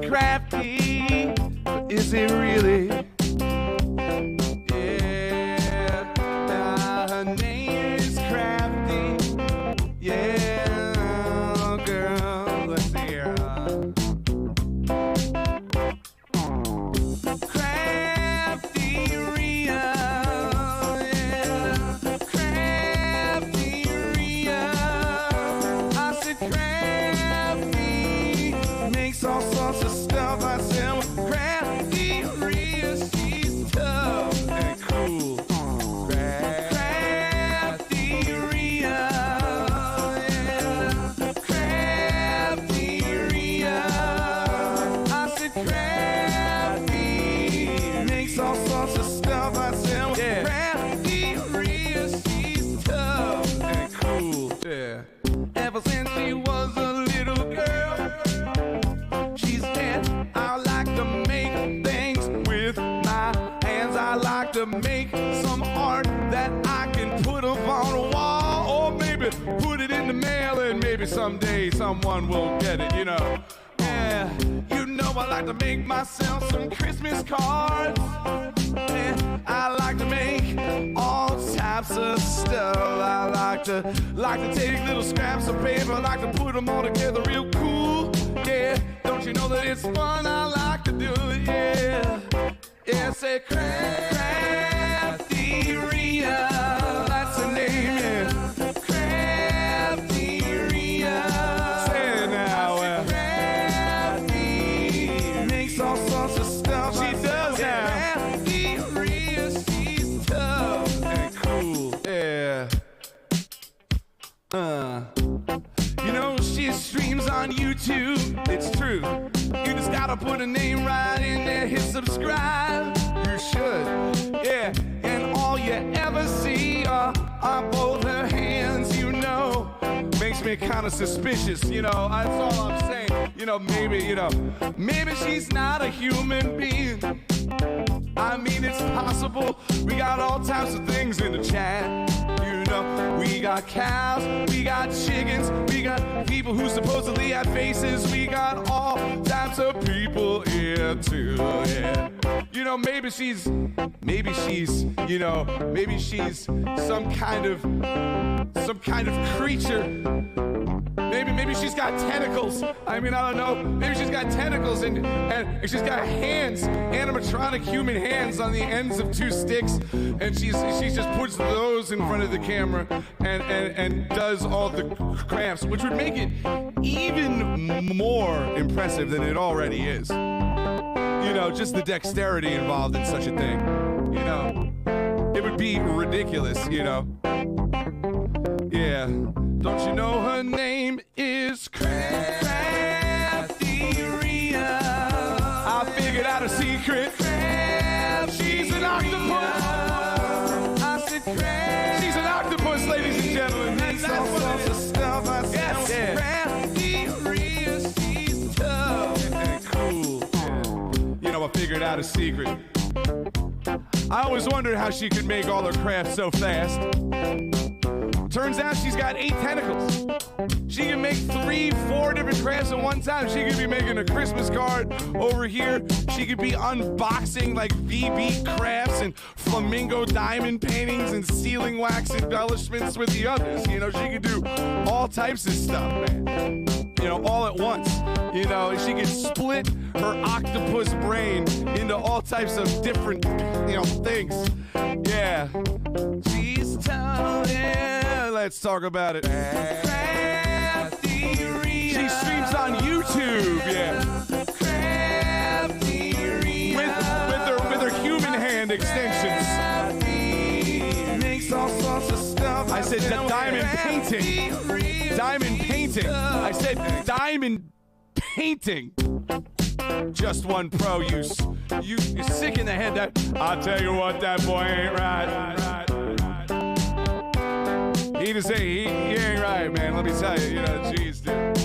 crafty, but is it really? Yeah, her name is Crafty. Yeah, girl, let's see here. CraftyRia, yeah, CraftyRia. I said Crafty makes all sorts of stuff. I said, well, CraftyRia, she's tough and cool. CraftyRia, yeah, CraftyRia. I said Crafty makes all sorts of stuff. I said, well, CraftyRia, she's tough and cool. Yeah. Ever since she was a little girl, she's said, I like to make things with my hands. I like to make some art that I can put up on a wall, or maybe put it in the mail, and maybe someday someone will get it, you know. Yeah, you know I like to make myself some Christmas cards. Yeah, I like to make all types of stuff. I like to take little scraps of paper, I like to put them all together real cool. Yeah, don't you know that it's fun? I like to do it, yeah. Yeah, say CraftyRia, that's the name, yeah. CraftyRia, say it now, Crafty makes all sorts of stuff. She does now. CraftyRia, she's tough and cool, yeah. You know, she streams on YouTube, it's true. You just gotta put a name right in there, hit subscribe. You should, yeah. And all you ever see are both her hands, you know. Makes me kind of suspicious, you know. That's all I'm saying. You know, maybe she's not a human being. I mean, it's possible. We got all types of things in the chat. You know, we got cows, we got chickens, we got people who supposedly have faces. We got all types of people here too, yeah. You know, maybe she's, you know, maybe she's some kind of creature. Maybe she's got tentacles. I mean, I don't know. Maybe she's got tentacles and she's got hands, animatronic human hands on the ends of two sticks, and she just puts those in front of the camera and does all the crafts, which would make it even more impressive than it already is. You know, just the dexterity involved in such a thing. You know, it would be ridiculous, you know. Yeah. Don't you know her name is CraftyRia? I figured out a secret. She's an octopus. I said she's an octopus, ladies and gentlemen. That's all sorts of stuff. I said CraftyRia, she's tough and cool. You know, I figured out a secret. I always wondered how she could make all her crafts so fast. Turns out she's got 8 tentacles. She can make 3, 4 different crafts at one time. She could be making a Christmas card over here. She could be unboxing like VB crafts and flamingo diamond paintings and sealing wax embellishments with the others. You know, she could do all types of stuff, man. You know, all at once. You know, she could split her octopus brain into all types of different, you know, things. Yeah. She's tough, yeah. Let's talk about it. CraftyRia. She streams on YouTube, yeah. CraftyRia. With her human hand extensions. Makes all sorts of stuff. I said diamond painting. Diamond painting. I said diamond painting. Just one pro use. You're sick in the head. That I'll tell you what, that boy ain't right. He just say he ain't right, man. Let me tell you, you know, jeez, dude.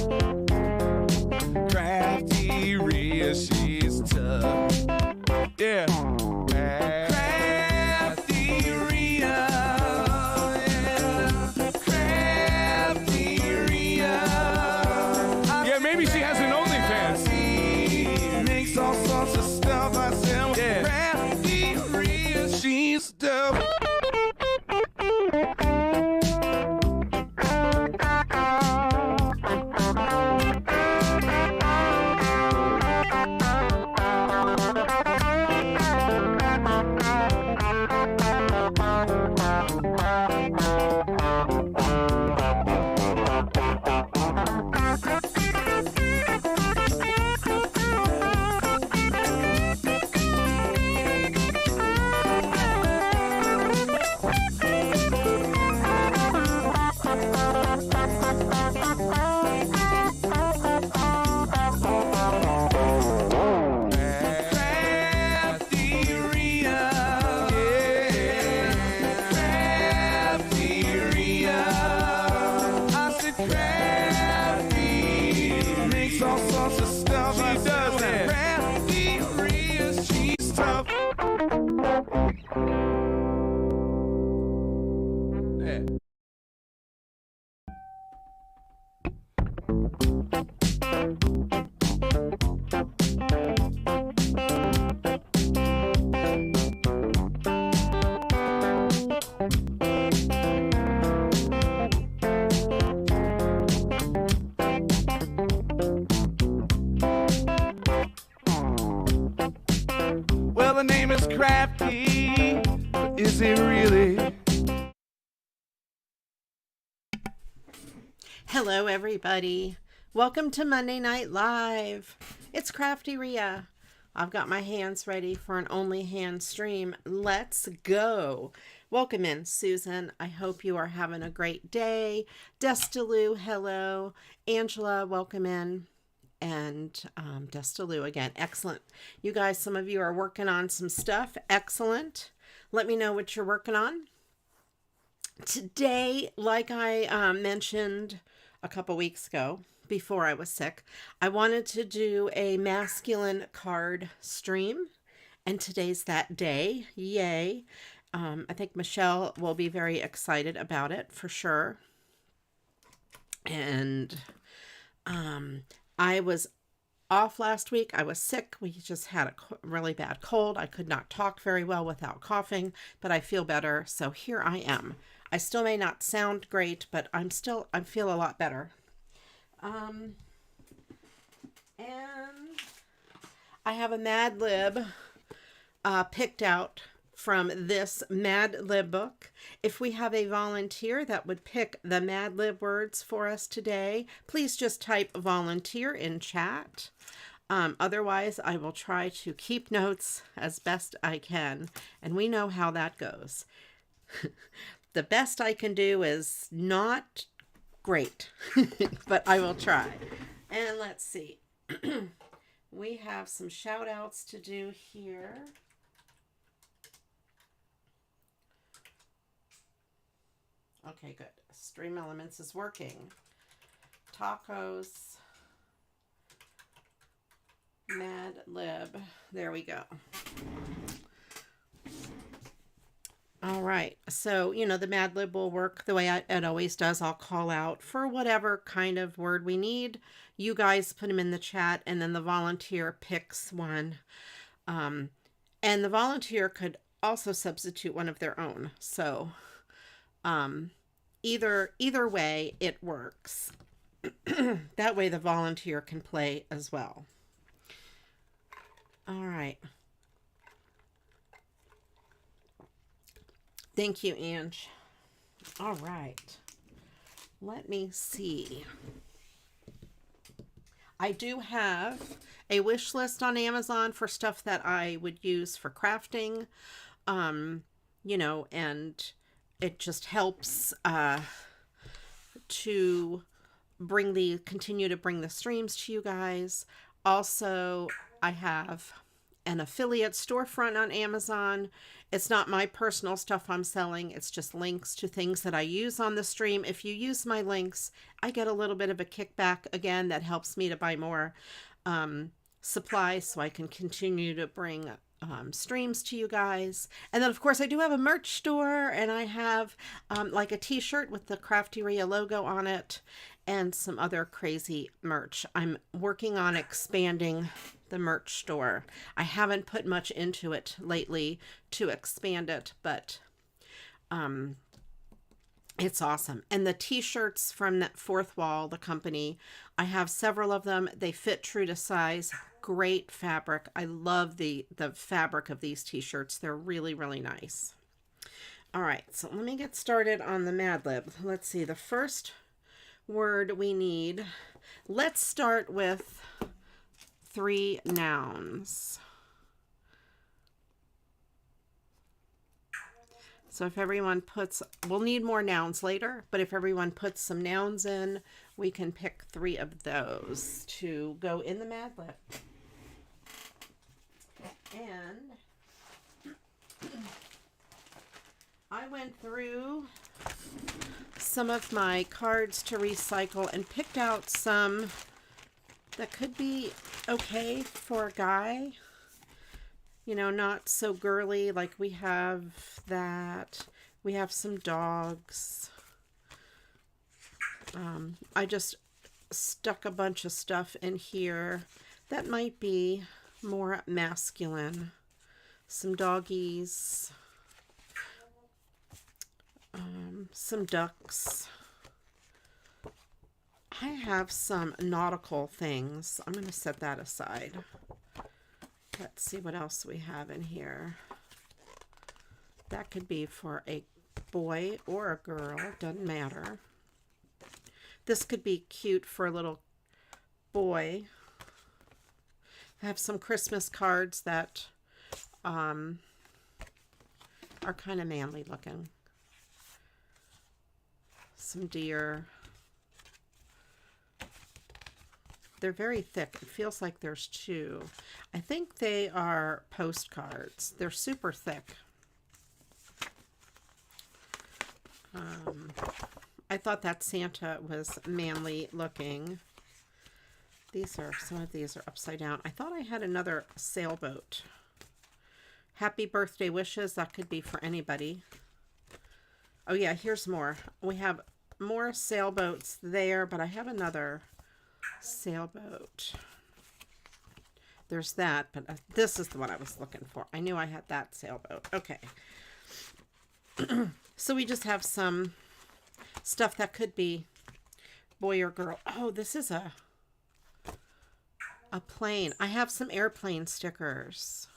CraftyRia, she's tough. Yeah. CraftyRia, yeah. CraftyRia. Yeah, maybe she has an OnlyFans. Well, the name is Crafty, but is it really? Hello, everybody. Welcome to Monday Night Live. It's CraftyRia. I've got my hands ready for an only hand stream. Let's go. Welcome in, Susan. I hope you are having a great day. Destaloo, hello. Angela, welcome in. And Destaloo again. Excellent. You guys, some of you are working on some stuff. Excellent. Let me know what you're working on. Today, like I mentioned a couple weeks ago, before I was sick, I wanted to do a masculine card stream, and today's that day. Yay. I think Michelle will be very excited about it for sure. And I was off last week. I was sick. We just had a really bad cold. I could not talk very well without coughing, but I feel better. So here I am. I still may not sound great, but I feel a lot better. And I have a Mad Lib picked out from this Mad Lib book. If we have a volunteer that would pick the Mad Lib words for us today, please just type volunteer in chat. Otherwise, I will try to keep notes as best I can, and we know how that goes. The best I can do is not great, but I will try. And let's see. We have some shout outs to do here. Okay, good. Stream Elements is working. Tacos. Mad Lib. There we go. All right. So, the Mad Lib will work the way it always does. I'll call out for whatever kind of word we need. You guys put them in the chat, and then the volunteer picks one. And the volunteer could also substitute one of their own. So, either way, it works. That way the volunteer can play as well. All right. Thank you, Ange. All right. Let me see. I do have a wish list on Amazon for stuff that I would use for crafting. And it just helps to continue to bring the streams to you guys. Also, I have an affiliate storefront on Amazon. It's not my personal stuff I'm selling. It's just links to things that I use on the stream. If you use my links, I get a little bit of a kickback. Again, that helps me to buy more supplies so I can continue to bring streams to you guys. And then, of course, I do have a merch store, and I have like a t-shirt with the CraftyRia logo on it and some other crazy merch. I'm working on expanding the merch store. I haven't put much into it lately to expand it, but It's awesome. And the t-shirts from that Fourth Wall, the company, I have several of them. They fit true to size. Great fabric. I love the fabric of these t-shirts. They're really, really nice. All right, so let me get started on the Mad Lib. Let's see, the first word we need. Let's start with 3 nouns. So if everyone puts, we'll need more nouns later, but if everyone puts some nouns in, we can pick 3 of those to go in the Mad Lib. And I went through some of my cards to recycle and picked out some that could be okay for a guy. You know, not so girly. Like we have that. We have some dogs. I just stuck a bunch of stuff in here that might be more masculine. Some doggies. Some ducks. I have some nautical things. I'm going to set that aside. Let's see what else we have in here. That could be for a boy or a girl, doesn't matter. This could be cute for a little boy. I have some Christmas cards that are kind of manly looking. Some deer. They're very thick. It feels like there's 2. I think they are postcards. They're super thick. I thought that Santa was manly looking. Some of these are upside down. I thought I had another sailboat. Happy birthday wishes. That could be for anybody. Oh yeah, here's more. We have more sailboats there, but I have another sailboat. There's that, but this is the one I was looking for. I knew I had that sailboat. Okay. So we just have some stuff that could be boy or girl. Oh, this is a plane. I have some airplane stickers.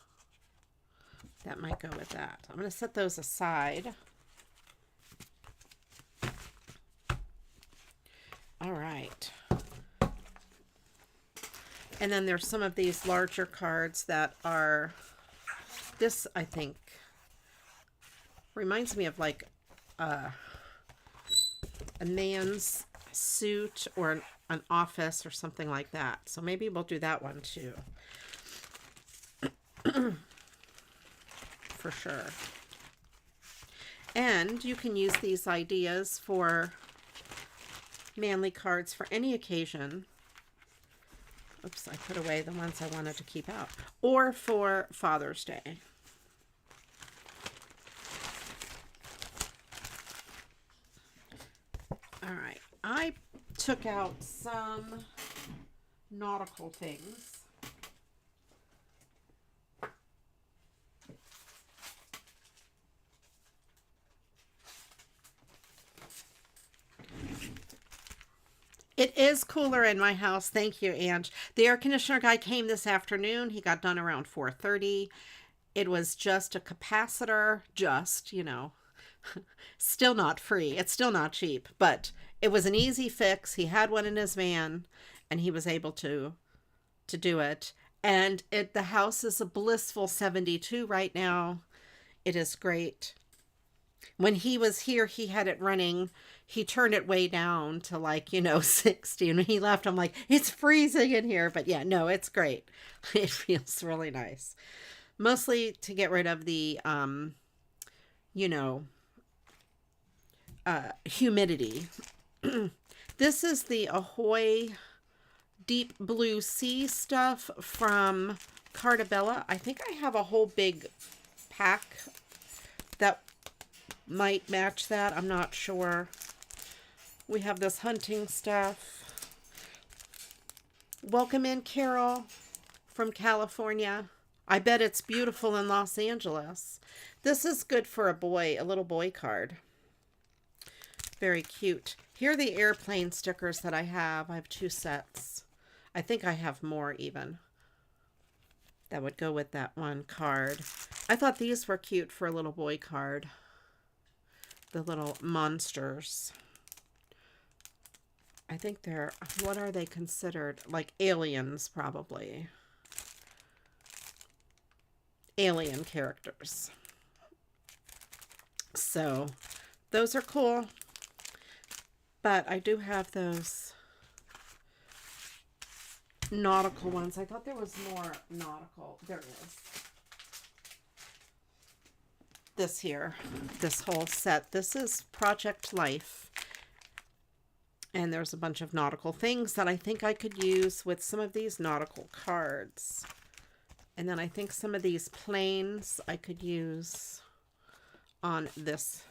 That might go with that. I'm going to set those aside. All right. And then there's some of these larger cards that are, this I think reminds me of like a man's suit or an office or something like that. So maybe we'll do that one too. For sure. And you can use these ideas for manly cards for any occasion. Oops, I put away the ones I wanted to keep out. Or for Father's Day. All right. I took out some nautical things. It is cooler in my house. Thank you, Ange. The air conditioner guy came this afternoon. He got done around 4:30. It was just a capacitor, you know, still not free. It's still not cheap, but it was an easy fix. He had one in his van and he was able to do it. And the house is a blissful 72 right now. It is great. When he was here, he had it running. He turned it way down to like, 60. And when he left, I'm like, it's freezing in here. But yeah, no, it's great. It feels really nice. Mostly to get rid of the, humidity. This is the Ahoy Deep Blue Sea stuff from Cartabella. I think I have a whole big pack that might match that. I'm not sure. We have this hunting stuff. Welcome in, Carol from California. I bet it's beautiful in Los Angeles. This is good for a boy, a little boy card. Very cute. Here are the airplane stickers that I have. I have 2 sets. I think I have more even. That would go with that one card. I thought these were cute for a little boy card. The little monsters. I think they're, what are they considered? Like aliens, probably. Alien characters. So, those are cool. But I do have those nautical ones. I thought there was more nautical. There it is. This here. This whole set. This is Project Life. And there's a bunch of nautical things that I think I could use with some of these nautical cards. And then I think some of these planes I could use on this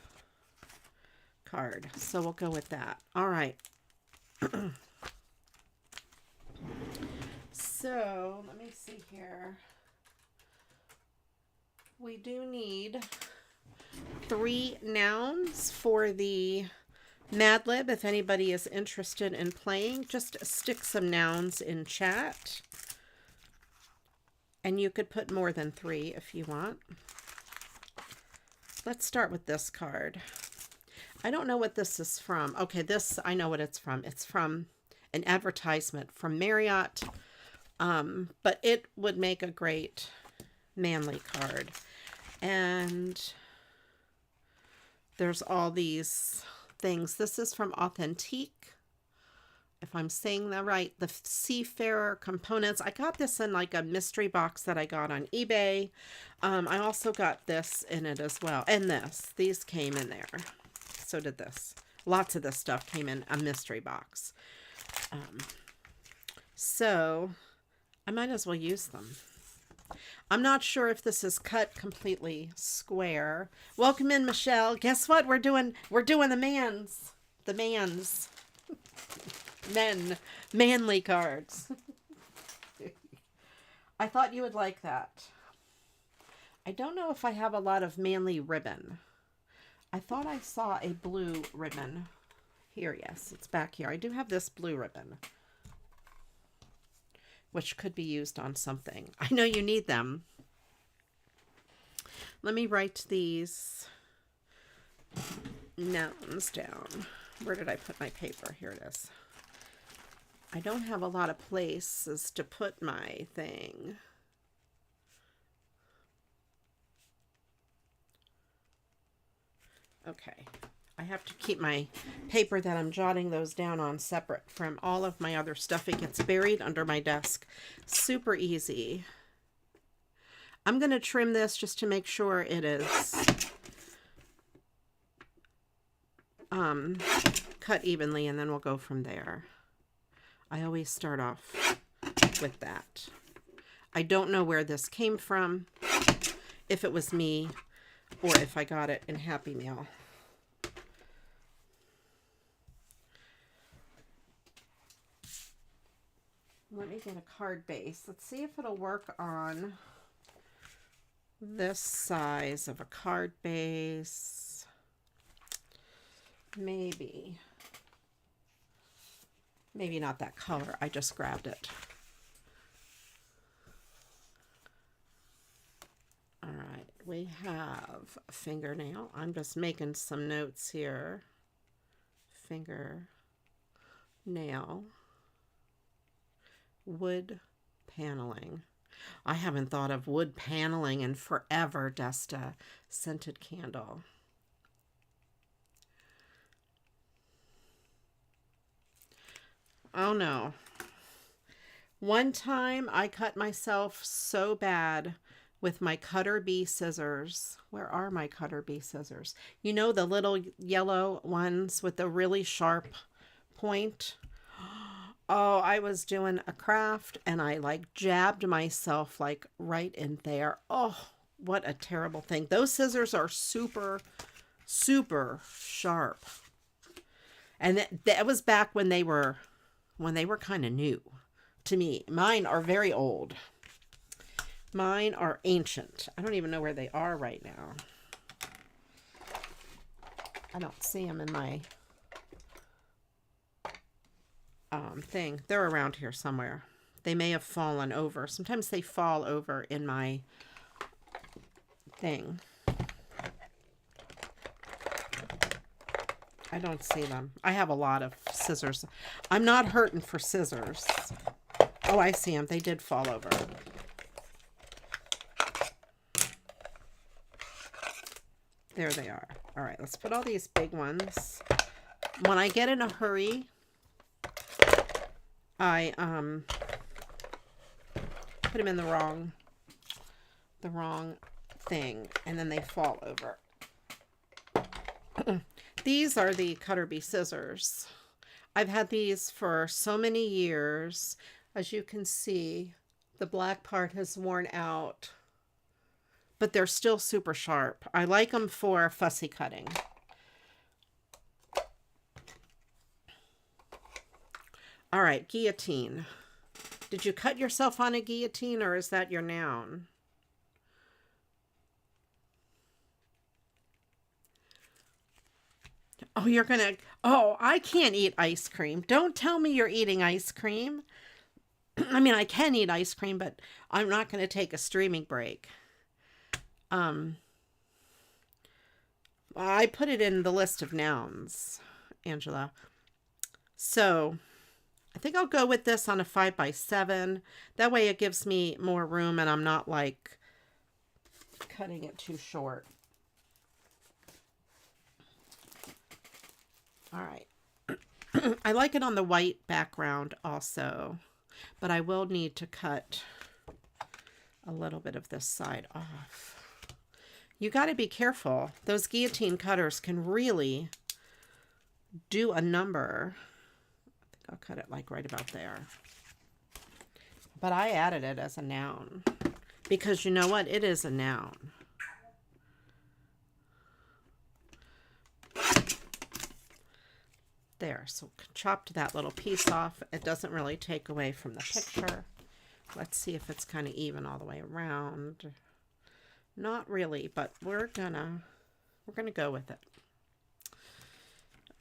card. So we'll go with that. All right. So let me see here. We do need 3 nouns for the Mad Lib. If anybody is interested in playing, just stick some nouns in chat. And you could put more than 3 if you want. Let's start with this card. I don't know what this is from. Okay, this, I know what it's from. It's from an advertisement from Marriott. But it would make a great manly card. And there's all these things. This is from Authentique. If I'm saying that right, the Seafarer components. I got this in like a mystery box that I got on eBay. I also got this in it as well. And this. These came in there. So did this. Lots of this stuff came in a mystery box. So I might as well use them. I'm not sure if this is cut completely square. Welcome in, Michelle. Guess what? We're doing the mans. The mans. Manly cards. I thought you would like that. I don't know if I have a lot of manly ribbon. I thought I saw a blue ribbon. Here, yes, it's back here. I do have this blue ribbon, which could be used on something. I know you need them. Let me write these nouns down. Where did I put my paper? Here it is. I don't have a lot of places to put my thing. Okay. I have to keep my paper that I'm jotting those down on separate from all of my other stuff. It gets buried under my desk. Super easy. I'm going to trim this just to make sure it is cut evenly, and then we'll go from there. I always start off with that. I don't know where this came from, if it was me or if I got it in Happy Meal. Let me get a card base. Let's see if it'll work on this size of a card base. Maybe. Maybe not that color. I just grabbed it. All right. We have a fingernail. I'm just making some notes here. Fingernail. Wood paneling. I haven't thought of wood paneling in forever, Desta. Scented candle. Oh no. One time I cut myself so bad with my Cutter Bee scissors. Where are my Cutter Bee scissors? You know, the little yellow ones with the really sharp point? Oh, I was doing a craft and I like jabbed myself like right in there. Oh, what a terrible thing. Those scissors are super, super sharp. And that was back when they were kind of new to me. Mine are very old. Mine are ancient. I don't even know where they are right now. I don't see them in my thing. They're around here somewhere. They may have fallen over. Sometimes they fall over in my thing. I don't see them. I have a lot of scissors. I'm not hurting for scissors. Oh, I see them. They did fall over. There they are. All right, let's put all these big ones. When I get in a hurry, I put them in the wrong thing, and then they fall over. These are the Cutter Bee scissors. I've had these for so many years. As you can see, the black part has worn out, but they're still super sharp. I like them for fussy cutting. All right, guillotine. Did you cut yourself on a guillotine, or is that your noun? Oh, you're gonna... Oh, I can't eat ice cream. Don't tell me you're eating ice cream. I mean, I can eat ice cream, but I'm not going to take a streaming break. I put it in the list of nouns, Angela. So I think I'll go with this on a 5x7. That way it gives me more room and I'm not like cutting it too short. All right. I like it on the white background also, but I will need to cut a little bit of this side off. You got to be careful. Those guillotine cutters can really do a number. I think I'll cut it like right about there. But I added it as a noun because you know what? It is a noun. There, so chopped that little piece off. It doesn't really take away from the picture. Let's see if it's kind of even all the way around. Not really, but we're gonna go with it.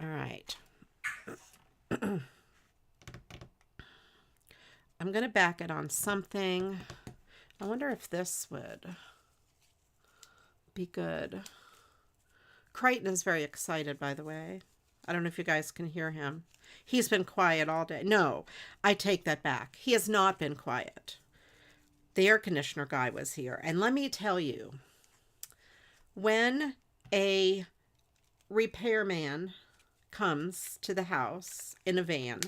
All right. I'm gonna back it on something. I wonder if this would be good. Crichton is very excited, by the way. I don't know if you guys can hear him. He's been quiet all day. No, I take that back. He has not been quiet. The air conditioner guy was here. And let me tell you, when a repairman comes to the house in a van,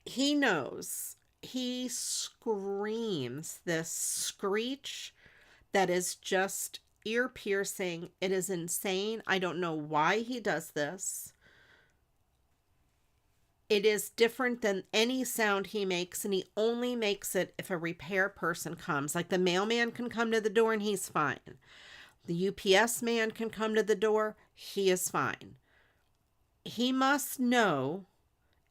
he knows, he screams this screech that is just ear piercing. It is insane. I don't know why he does this. It is different than any sound he makes, and he only makes it if a repair person comes. Like the mailman can come to the door and he's fine. The UPS man can come to the door, he is fine. He must know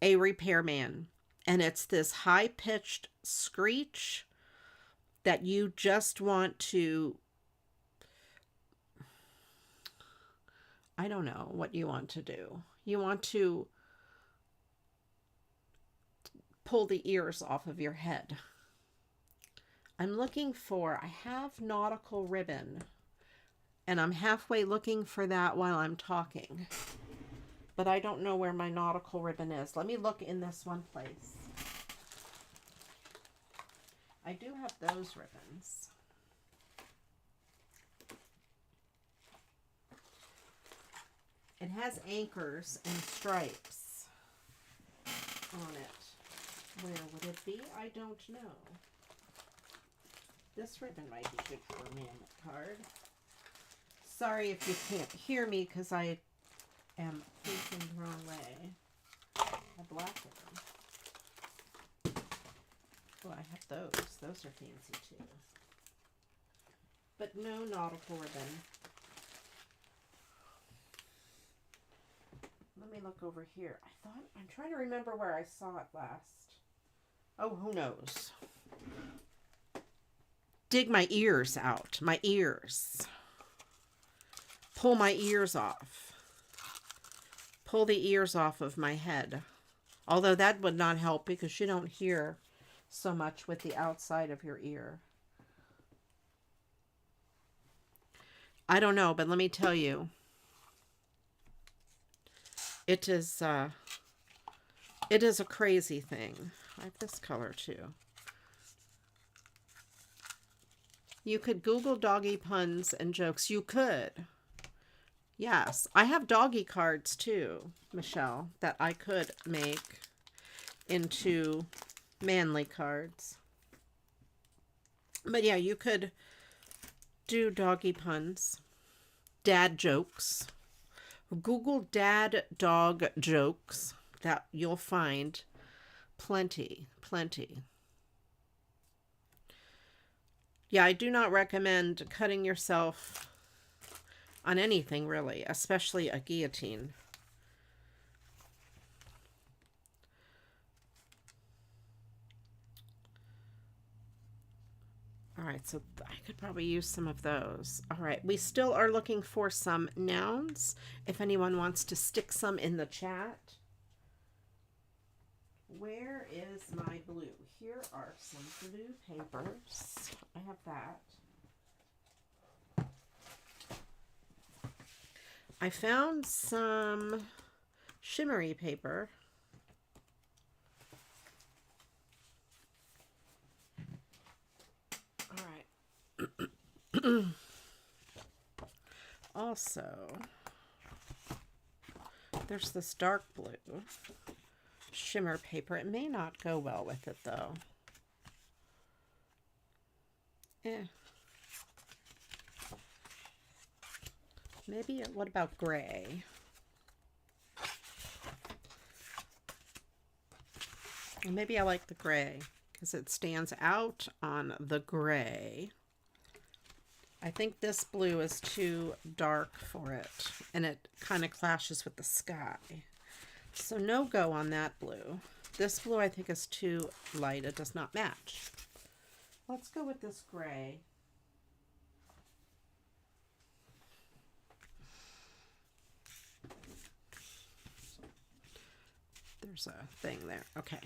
a repairman, and it's this high-pitched screech that you just want to... I don't know what you want to do. You want to pull the ears off of your head. I'm looking for, I have nautical ribbon, and I'm halfway looking for that while I'm talking. But I don't know where my nautical ribbon is. Let me look in this one place. I do have those ribbons. It has anchors and stripes on it. Where would it be? I don't know. This ribbon might be good for a mammoth card. Sorry if you can't hear me because I am facing the wrong way. A black ribbon. Oh, I have those. Those are fancy too. But no nautical ribbon. Let me look over here. I'm trying to remember where I saw it last. Oh, who knows? Dig my ears out. My ears. pull my ears off. Pull the ears off of my head. Although that would not help because you don't hear so much with the outside of your ear. I don't know, but let me tell you, it is a crazy thing. I have this color too. You could Google doggy puns and jokes. You could. Yes, I have doggy cards too, Michelle, that I could make into manly cards. But yeah, you could do doggy puns, dad jokes. Google dad dog jokes. That you'll find plenty. Yeah, I do not recommend cutting yourself on anything really, especially a guillotine. All right, so I could probably use some of those. All right, we still are looking for some nouns. If anyone wants to stick some in the chat. Where is my blue? Here are some blue papers. I have that. I found some shimmery paper. All right. Also, there's this dark blue shimmer paper. It may not go well with it though. Maybe, what about gray? Maybe I like the gray because it stands out on the gray. I think this blue is too dark for it, and it kind of clashes with the sky. So no go on that blue. This blue I think is too light. It does not match. Let's go with this gray. There's a thing there. Okay.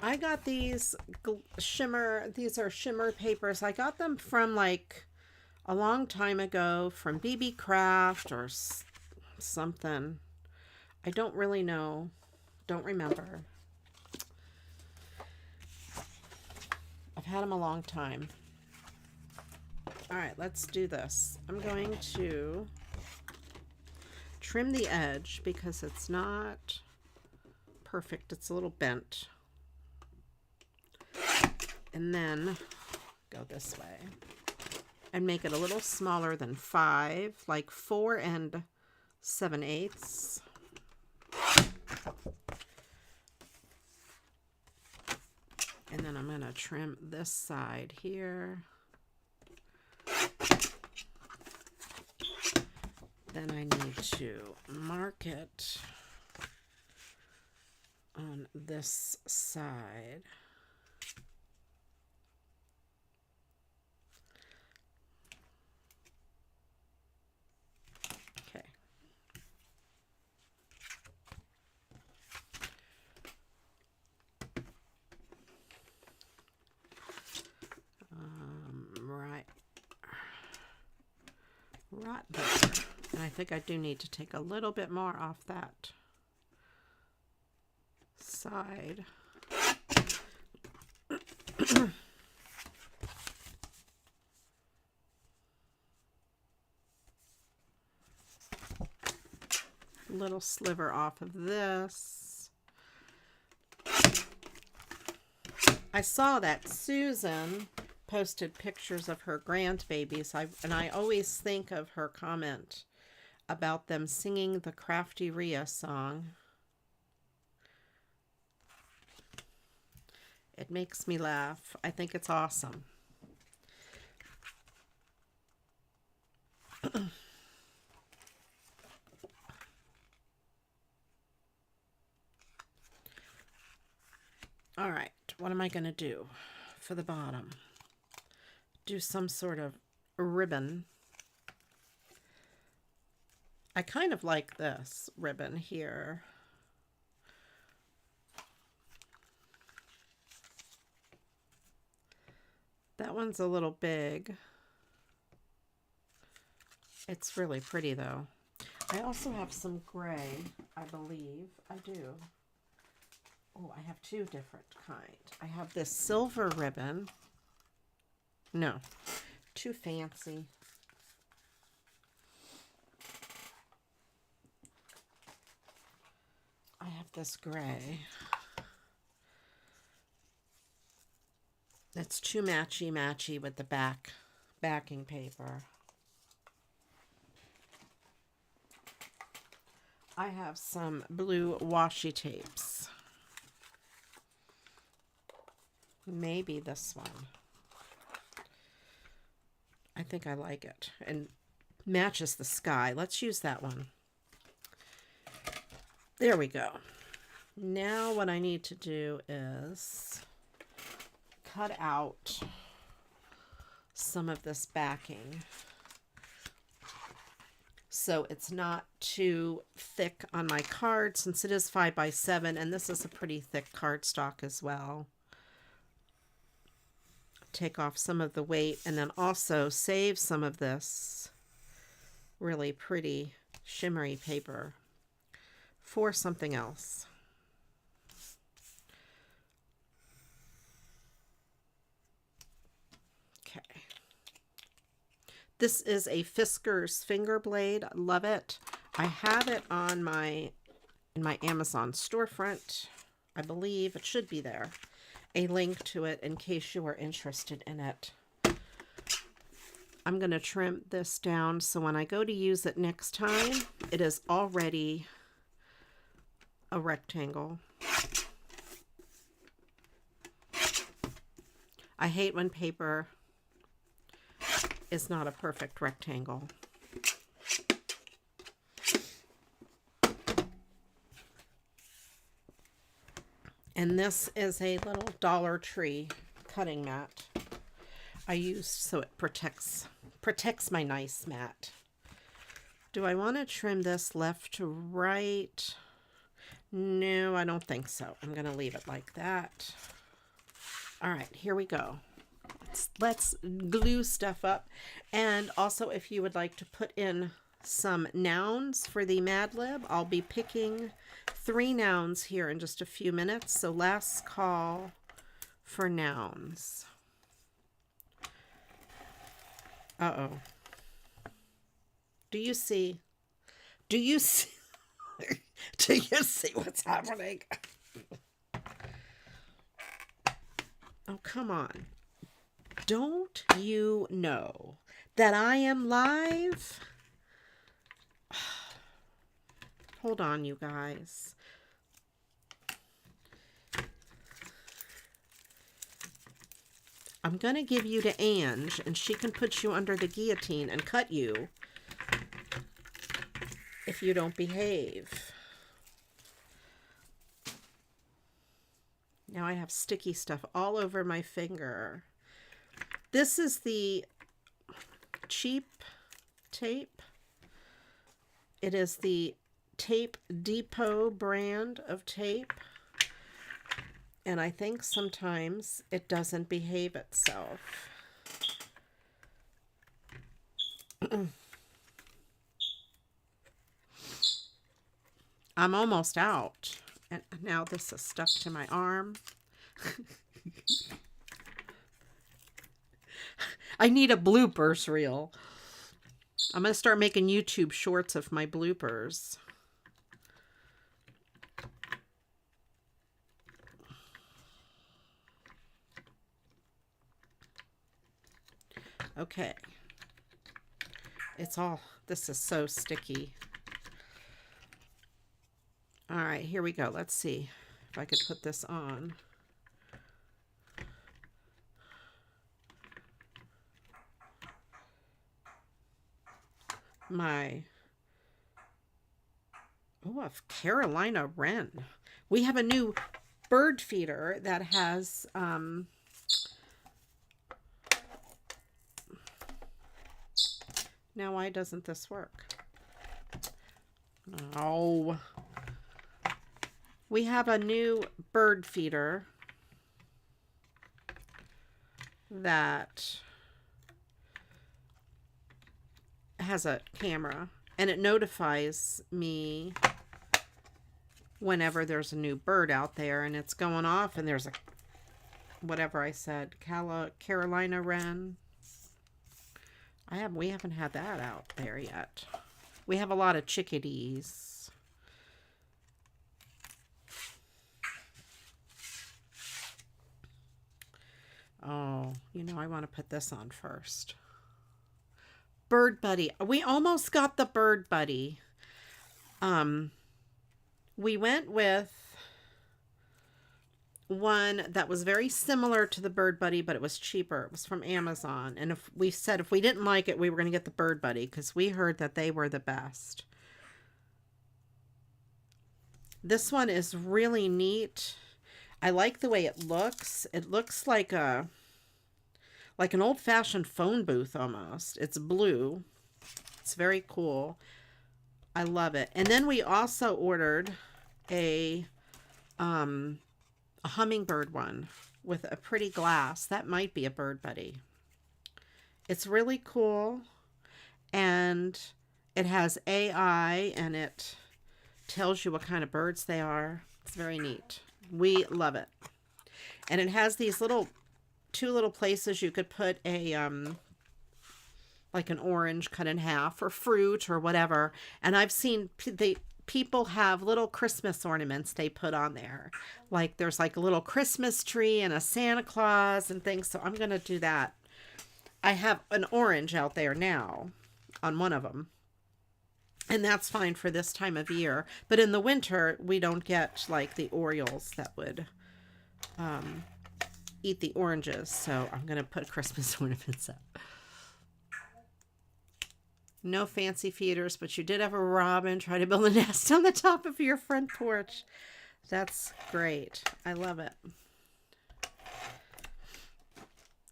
I got these shimmer, these are shimmer papers. I got them from like a long time ago from BB Craft or something. I don't really know. Don't remember. I've had them a long time. All right, let's do this. I'm going to trim the edge because it's not perfect. It's a little bent. And then go this way and make it a little smaller than 5, like 4 7/8. And then I'm going to trim this side here. Then I need to mark it on this side. Okay. Right there. And I think I do need to take a little bit more off that side. Little sliver off of this. I saw that Susan posted pictures of her grandbabies, and I always think of her comment about them singing the CraftyRia song. It makes me laugh. I think it's awesome. All right, what am I going to do for the bottom? Do some sort of ribbon. I kind of like this ribbon here. That one's a little big. It's really pretty though. I also have some gray, I believe. I do. Oh, I have two different kinds. I have this silver ribbon. No, too fancy. I have this gray. It's too matchy with the backing paper. I have some blue washi tapes. Maybe this one. I think I like it and matches the sky. Let's use that one. There we go. Now what I need to do is cut out some of this backing so it's not too thick on my card, since it is 5x7 and this is a pretty thick cardstock as well. Take off some of the weight and then also save some of this really pretty shimmery paper for something else. Okay. This is a Fisker's finger blade. Love it. I have it on in my Amazon storefront. I believe it should be there. A link to it in case you are interested in it. I'm going to trim this down so when I go to use it next time, it is already a rectangle. I hate when paper is not a perfect rectangle. And this is a little Dollar Tree cutting mat I use so it protects my nice mat. Do I want to trim this left to right? No, I don't think so. I'm going to leave it like that. All right, here we go. Let's glue stuff up. And also, if you would like to put in some nouns for the Mad Lib, I'll be picking 3 nouns here in just a few minutes. So last call for nouns. Uh-oh. Do you see do you see what's happening? Oh, come on. Don't you know that I am live? Hold on, you guys. I'm going to give you to Ange, and she can put you under the guillotine and cut you if you don't behave. Now I have sticky stuff all over my finger. This is the cheap tape. It is the Tape Depot brand of tape. And I think sometimes it doesn't behave itself. I'm almost out. And now this is stuck to my arm. I need a bloopers reel. I'm going to start making YouTube shorts of my bloopers. Okay. This is so sticky. All right, here we go. Let's see if I could put this on. A Carolina wren. We have a new bird feeder that has Now why doesn't this work? Oh. We have a new bird feeder that has a camera, and it notifies me whenever there's a new bird out there, and it's going off, and there's a, whatever I said, Carolina wren. We haven't had that out there yet. We have a lot of chickadees. Oh, you know, I want to put this on first. Bird Buddy. We almost got the Bird Buddy. We went with one that was very similar to the Bird Buddy, but it was cheaper. It was from Amazon. And if we said if we didn't like it, we were going to get the Bird Buddy because we heard that they were the best. This one is really neat. I like the way it looks. It looks like an old-fashioned phone booth almost. It's blue. It's very cool. I love it. And then we also ordered a hummingbird one with a pretty glass. That might be a Bird Buddy. It's really cool, and it has AI, and it tells you what kind of birds they are. It's very neat. We love it. And it has these two little places you could put a like an orange cut in half or fruit or whatever. And I've seen people have little Christmas ornaments they put on there. Like there's like a little Christmas tree and a Santa Claus and things. So I'm going to do that. I have an orange out there now on one of them. And that's fine for this time of year. But in the winter, we don't get like the Orioles that would eat the oranges. So I'm going to put Christmas ornaments up. No fancy feeders, but you did have a robin try to build a nest on the top of your front porch. That's great. I love it.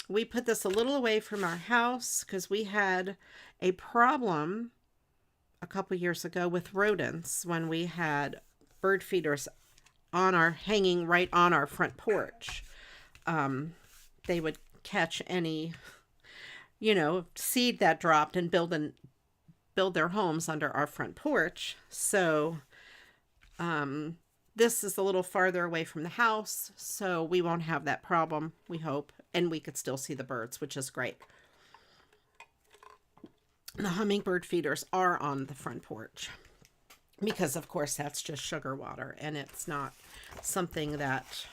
We put this a little away from our house because we had a problem a couple years ago with rodents when we had bird feeders hanging right on our front porch. They would catch any, seed that dropped and build their homes under our front porch. So this is a little farther away from the house, so we won't have that problem, we hope. And we could still see the birds, which is great. The hummingbird feeders are on the front porch because, of course, that's just sugar water, and it's not something that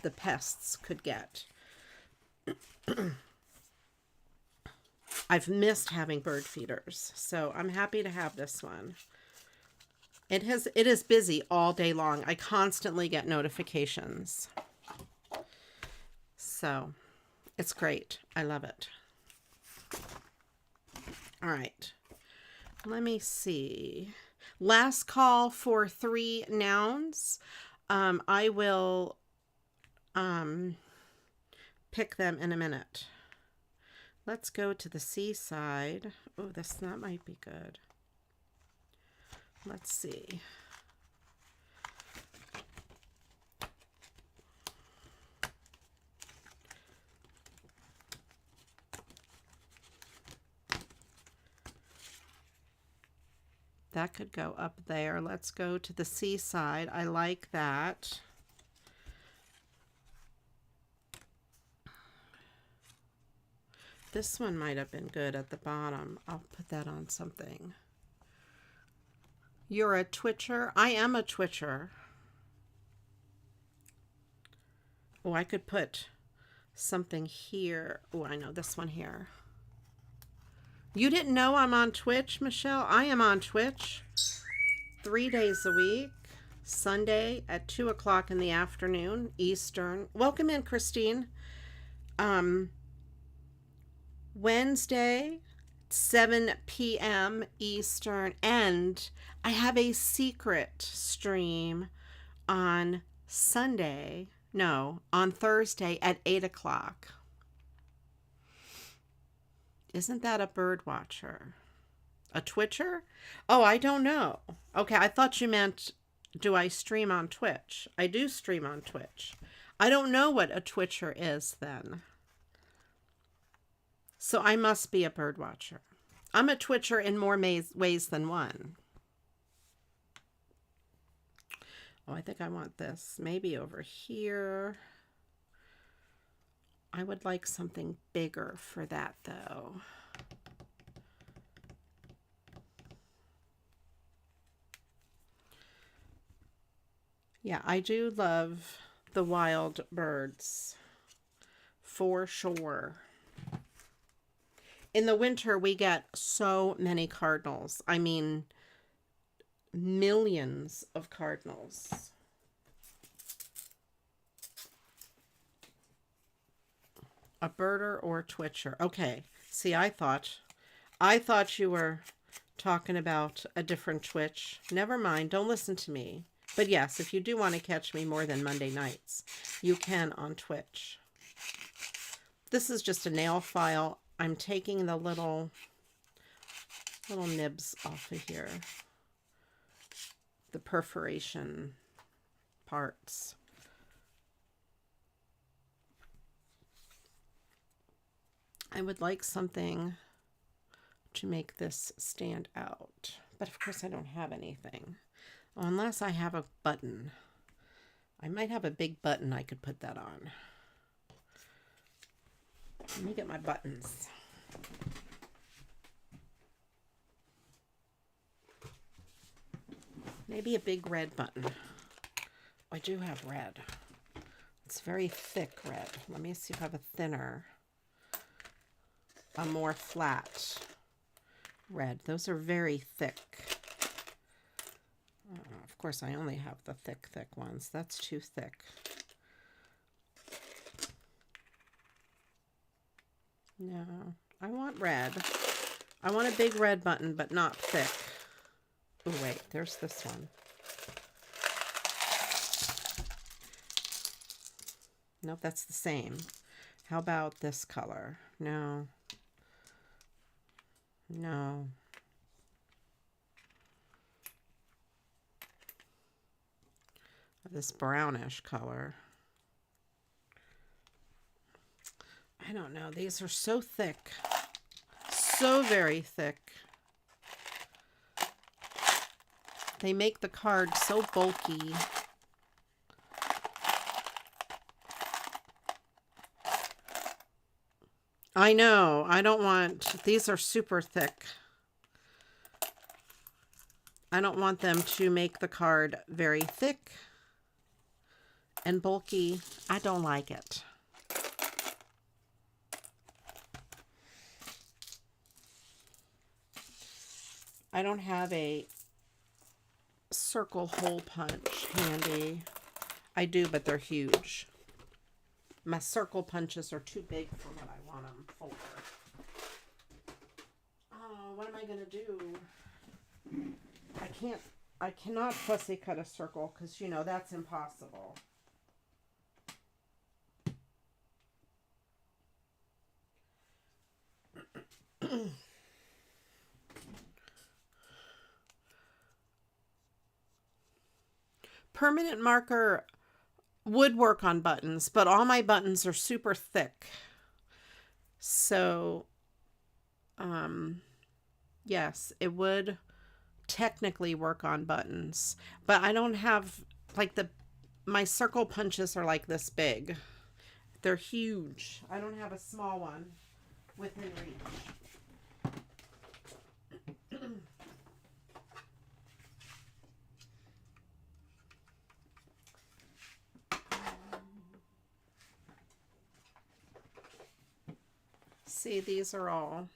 the pests could get. I've missed having bird feeders, so I'm happy to have this one. It is busy all day long. I constantly get notifications. So it's great. I love it. All right. Let me see. Last call for 3 nouns. I will pick them in a minute. Let's go to the seaside. Oh, that might be good. Let's see. That could go up there. Let's go to the seaside. I like that. This one might have been good at the bottom. I'll put that on something. You're a twitcher. I am a twitcher. Oh, I could put something here. Oh, I know this one here. You didn't know I'm on Twitch, Michelle? I am on Twitch 3 days a week. Sunday at 2 o'clock in the afternoon, Eastern. Welcome in, Christine. Wednesday, 7 p.m. Eastern. And I have a secret stream on on Thursday at 8 o'clock. Isn't that a bird watcher? A Twitcher? Oh, I don't know. Okay, I thought you meant, do I stream on Twitch? I do stream on Twitch. I don't know what a Twitcher is then. So I must be a bird watcher. I'm a Twitcher in more ways than one. Oh, I think I want this maybe over here. I would like something bigger for that though. Yeah, I do love the wild birds for sure. In the winter, we get so many cardinals. I mean, millions of cardinals. A birder or twitcher. Okay. See, I thought you were talking about a different Twitch. Never mind. Don't listen to me. But yes, if you do want to catch me more than Monday nights, you can on Twitch. This is just a nail file. I'm taking the little nibs off of here. The perforation parts. I would like something to make this stand out. But of course I don't have anything. Unless I have a button. I might have a big button I could put that on. Let me get my buttons. Maybe a big red button. I do have red. It's very thick red. Let me see if I have a thinner, a more flat red. Those are very thick. Of course, I only have the thick ones. That's too thick. No, I want red. I want a big red button, but not thick. Oh, wait, there's this one. Nope, that's the same. How about this color? No. No. This brownish color. I don't know. These are so thick. So very thick. They make the card so bulky. I know. I don't want... These are super thick. I don't want them to make the card very thick and bulky. I don't like it. I don't have a circle hole punch handy. I do, but they're huge. My circle punches are too big for what I want them for. Oh, what am I going to do? I cannot fussy cut a circle because, you know, that's impossible. Permanent marker would work on buttons, but all my buttons are super thick. So, yes, it would technically work on buttons, but I don't have, like, my circle punches are like this big. They're huge. I don't have a small one within reach. See, these are all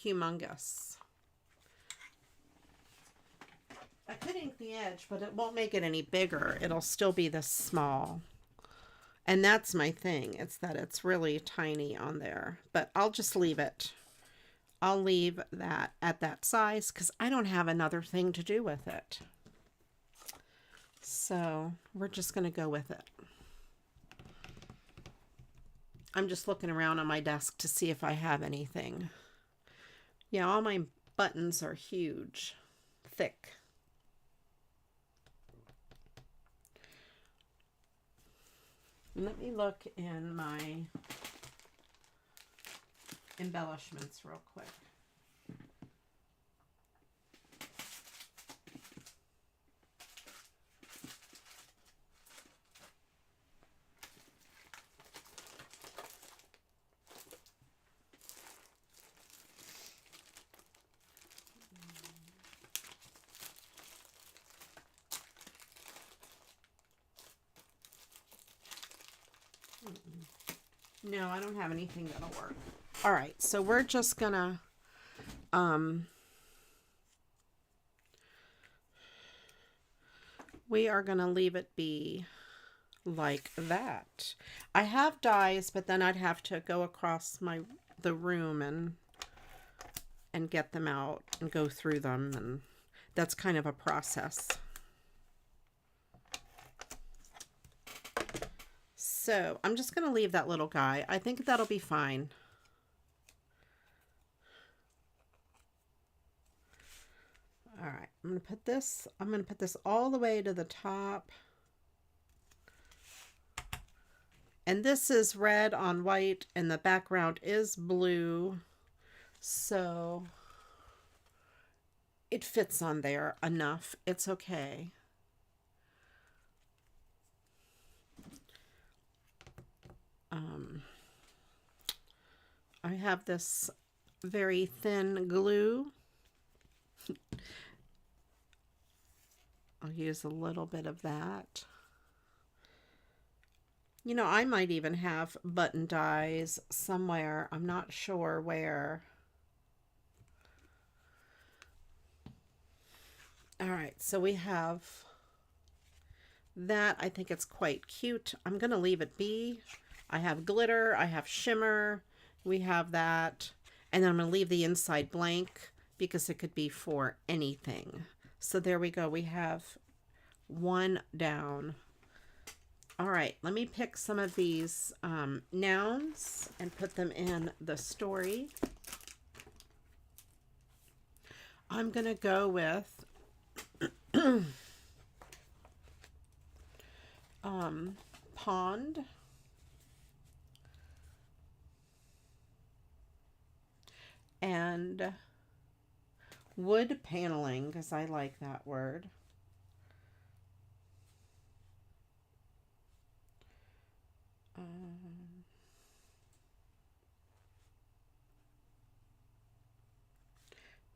humongous. I could ink the edge, but it won't make it any bigger. It'll still be this small. And that's my thing. It's that it's really tiny on there. But I'll just leave it. I'll leave that at that size because I don't have another thing to do with it. So we're just going to go with it. I'm just looking around on my desk to see if I have anything. Yeah, all my buttons are huge, thick. Let me look in my embellishments real quick. No, I don't have anything that'll work. All right, so we're just gonna we are gonna leave it be like that. I have dies, but then I'd have to go across the room and get them out and go through them, and that's kind of a process. So I'm just going to leave that little guy. I think that'll be fine. All right, I'm going to put this all the way to the top. And this is red on white and the background is blue. So it fits on there enough. It's okay. I have this very thin glue. I'll use a little bit of that. You know, I might even have button dies somewhere. I'm not sure where. All right, so we have that. I think it's quite cute. I'm going to leave it be. I have glitter. I have shimmer. We have that. And then I'm going to leave the inside blank because it could be for anything. So there we go. We have one down. All right, let me pick some of these nouns and put them in the story. I'm going to go with pond, and wood paneling, because I like that word.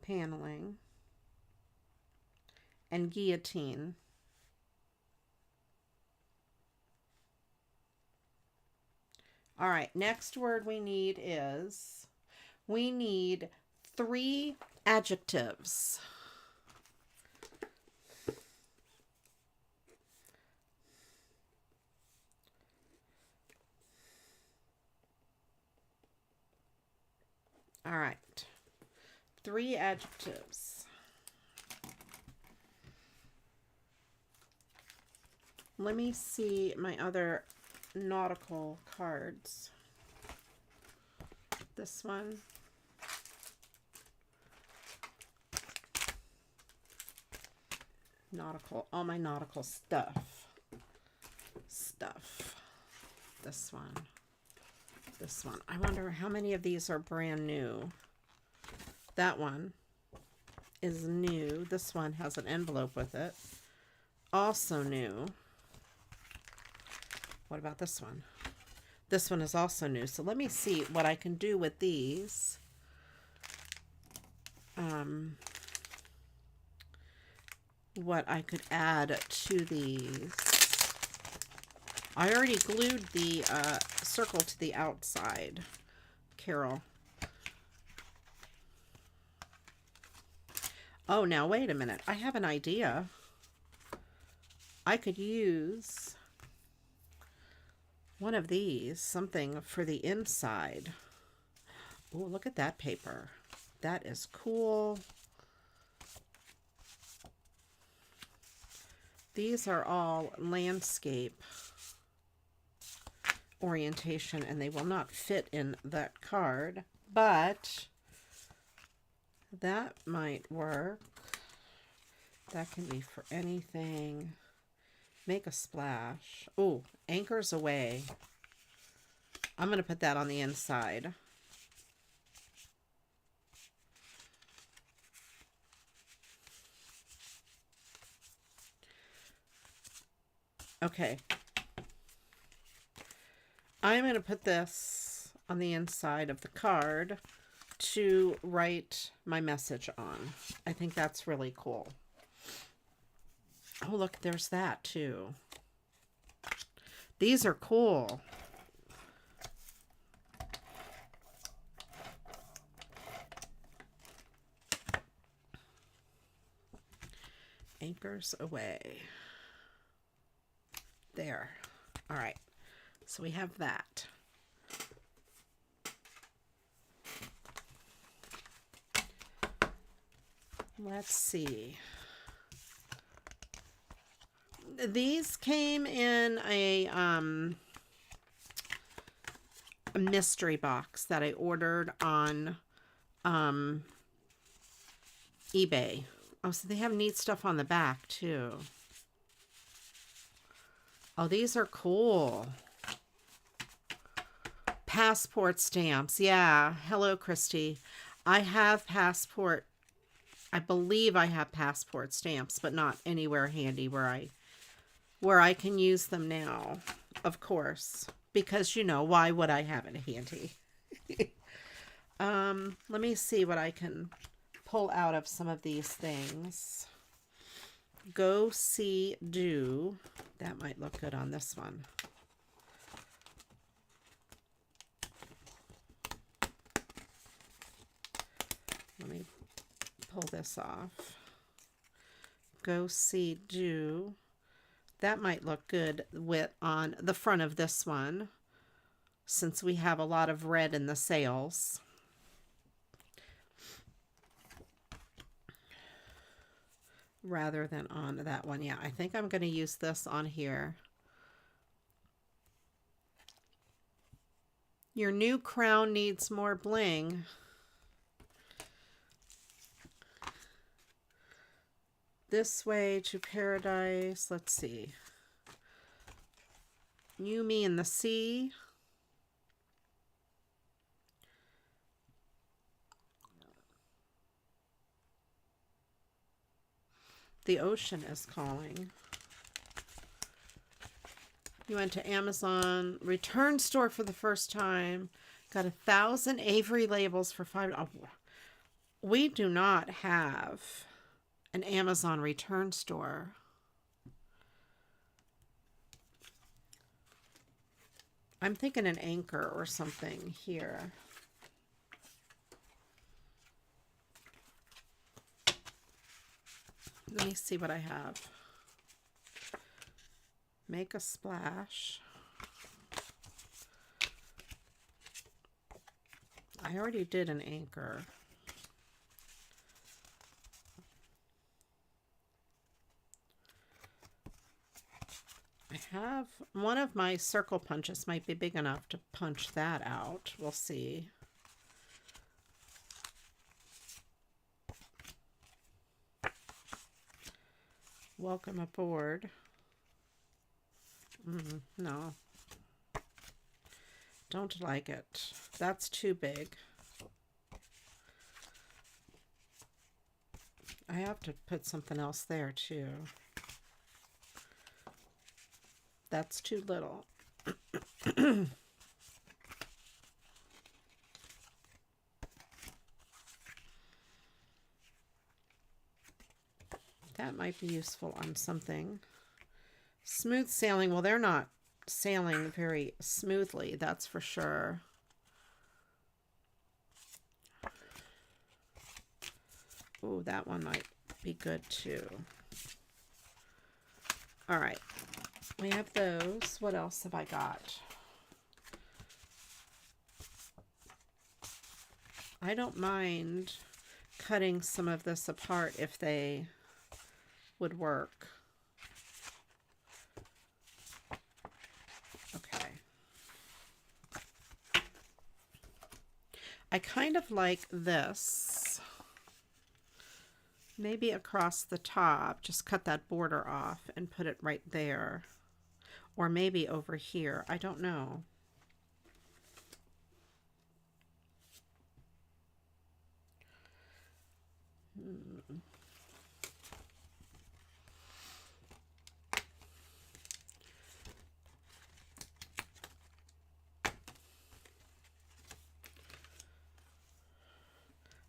Paneling and guillotine. All right, next word we need 3 adjectives. All right, 3 adjectives. Let me see my other nautical cards. This one. Nautical, all my nautical stuff. This one. This one. I wonder how many of these are brand new. That one is new. This one has an envelope with it. Also new. What about this one? This one is also new. So let me see what I can do with these. What I could add to these. I already glued the circle to the outside, Carol. Oh, now wait a minute. I have an idea. I could use one of these, something for the inside. Oh, look at that paper. That is cool. These are all landscape orientation, and they will not fit in that card, but That might work. That can be for anything. Make a splash. Oh, anchors away. I'm going to put that on the inside. Okay. I'm going to put this on the inside of the card to write my message on. I think that's really cool. Oh, look, there's that too. These are cool. Anchors away. There. All right. So we have that. Let's see. These came in a mystery box that I ordered on eBay. Oh, so they have neat stuff on the back too. Oh, these are cool. Passport stamps. Yeah. Hello, Christy. I have passport. I believe I have passport stamps, but not anywhere handy where I can use them now. Of course, because you know, why would I have it handy? Let me see what I can pull out of some of these things. Go, see, do. That might look good on this one. Let me pull this off. Go, see, do. That might look good on the front of this one, since we have a lot of red in the sails. Rather than on that one. Yeah, I think I'm going to use this on here. Your new crown needs more bling. This way to paradise. Let's see. You, me, and the sea. The ocean is calling. You went to Amazon return store for the first time. Got 1,000 Avery labels for $5. Oh, we do not have an Amazon return store. I'm thinking an anchor or something here. Let me see what I have. Make a splash. I already did an anchor. I have one of my circle punches might be big enough to punch that out. We'll see. Welcome aboard. No. Don't like it. That's too big. I have to put something else there too. That's too little. That might be useful on something. Smooth sailing. Well, they're not sailing very smoothly, that's for sure. Oh, that one might be good too. All right. We have those. What else have I got? I don't mind cutting some of this apart if they would work. Okay. I kind of like this. Maybe across the top, just cut that border off and put it right there. Or maybe over here. I don't know.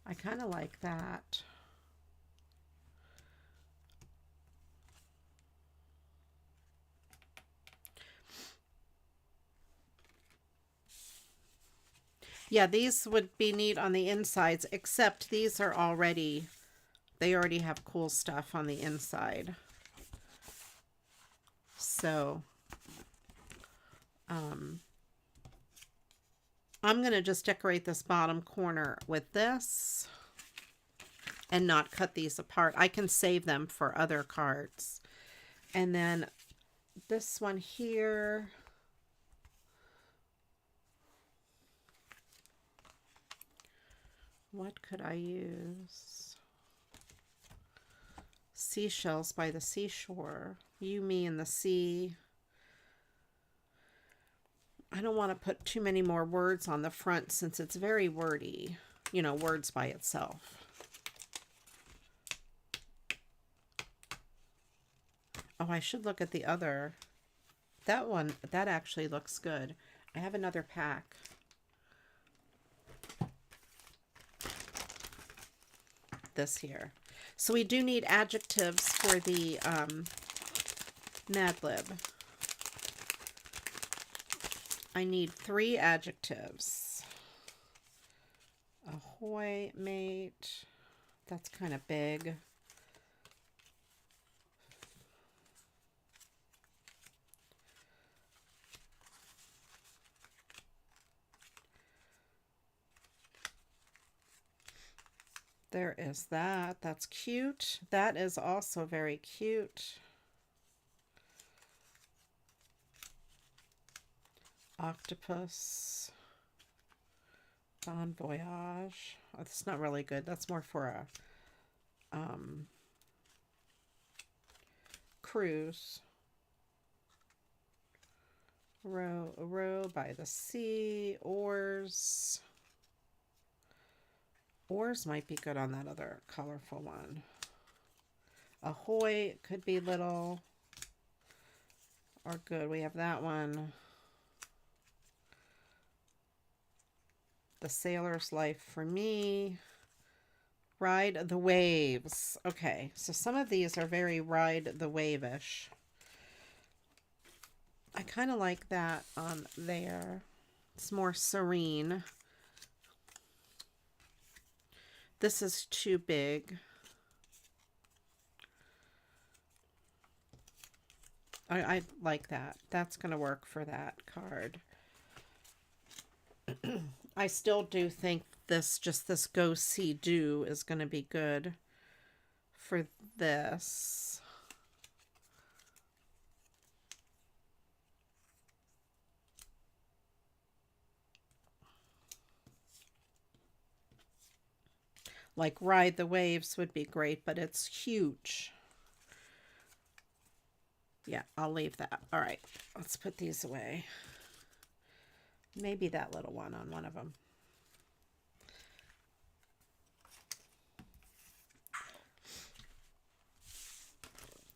I kind of like that. Yeah, these would be neat on the insides, except these are already, they already have cool stuff on the inside. So, I'm going to just decorate this bottom corner with this and not cut these apart. I can save them for other cards. And then this one here, what could I use? Seashells by the seashore. You, me, and the sea. I don't want to put too many more words on the front since it's very wordy. You know, words by itself. Oh, I should look at the other. That one, that actually looks good. I have another pack. This here. So we do need adjectives for the Mad Lib. I need 3 adjectives. Ahoy, mate. That's kind of big. There is that. That's cute. That is also very cute. Octopus. Bon voyage. Oh, that's not really good. That's more for a cruise. Row by the sea. Oars. Oars might be good on that other colorful one. Ahoy could be little or good. We have that one. The Sailor's Life for me. Ride the Waves. Okay, so some of these are very ride the wave-ish. I kind of like that on there. It's more serene. This is too big. I like that. That's going to work for that card. I still do think this, just this Go See Do is going to be good for this. Like Ride the Waves would be great, but it's huge. Yeah, I'll leave that. All right, let's put these away. Maybe that little one on one of them.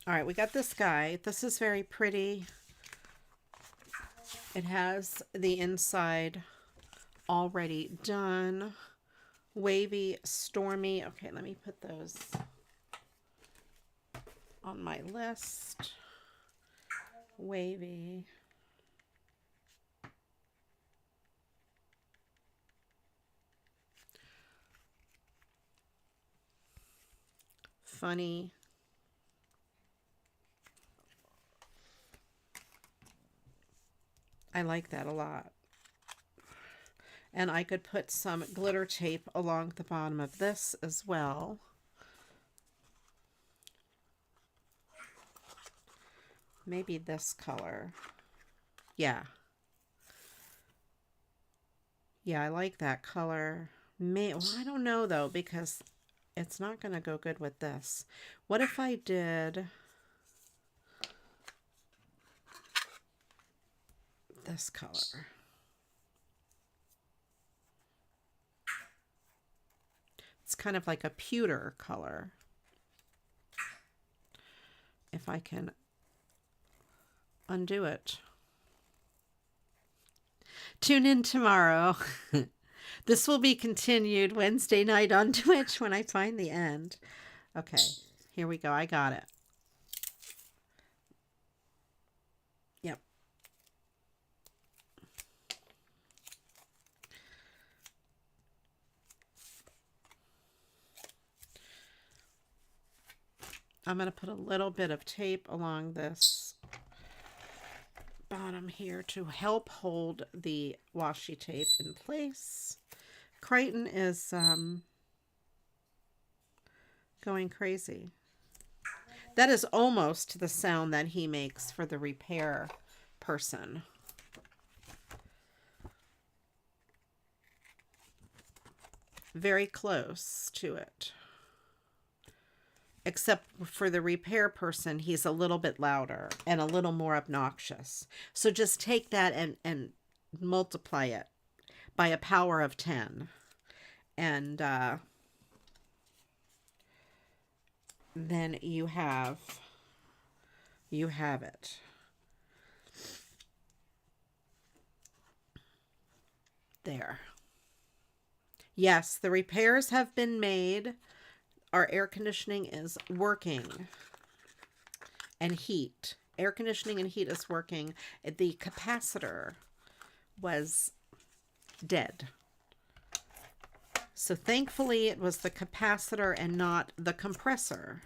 All right, we got this guy. This is very pretty. It has the inside already done. Wavy, stormy. Okay, let me put those on my list. Wavy. Funny. I like that a lot. And I could put some glitter tape along the bottom of this as well. Maybe this color. Yeah. Yeah, I like that color. Well, I don't know though, because it's not going to go good with this. What if I did this color? It's kind of like a pewter color. If I can undo it. Tune in tomorrow. This will be continued Wednesday night on Twitch when I find the end. Okay, here we go. I got it. Yep. I'm going to put a little bit of tape along this bottom here to help hold the washi tape in place. Crichton is going crazy. That is almost the sound that he makes for the repair person. Very close to it. Except for the repair person, he's a little bit louder and a little more obnoxious. So just take that and multiply it by a power of 10. And then you have it. There. Yes, the repairs have been made. Our air conditioning is working. And heat. Air conditioning and heat is working. The capacitor was dead. So thankfully it was the capacitor and not the compressor.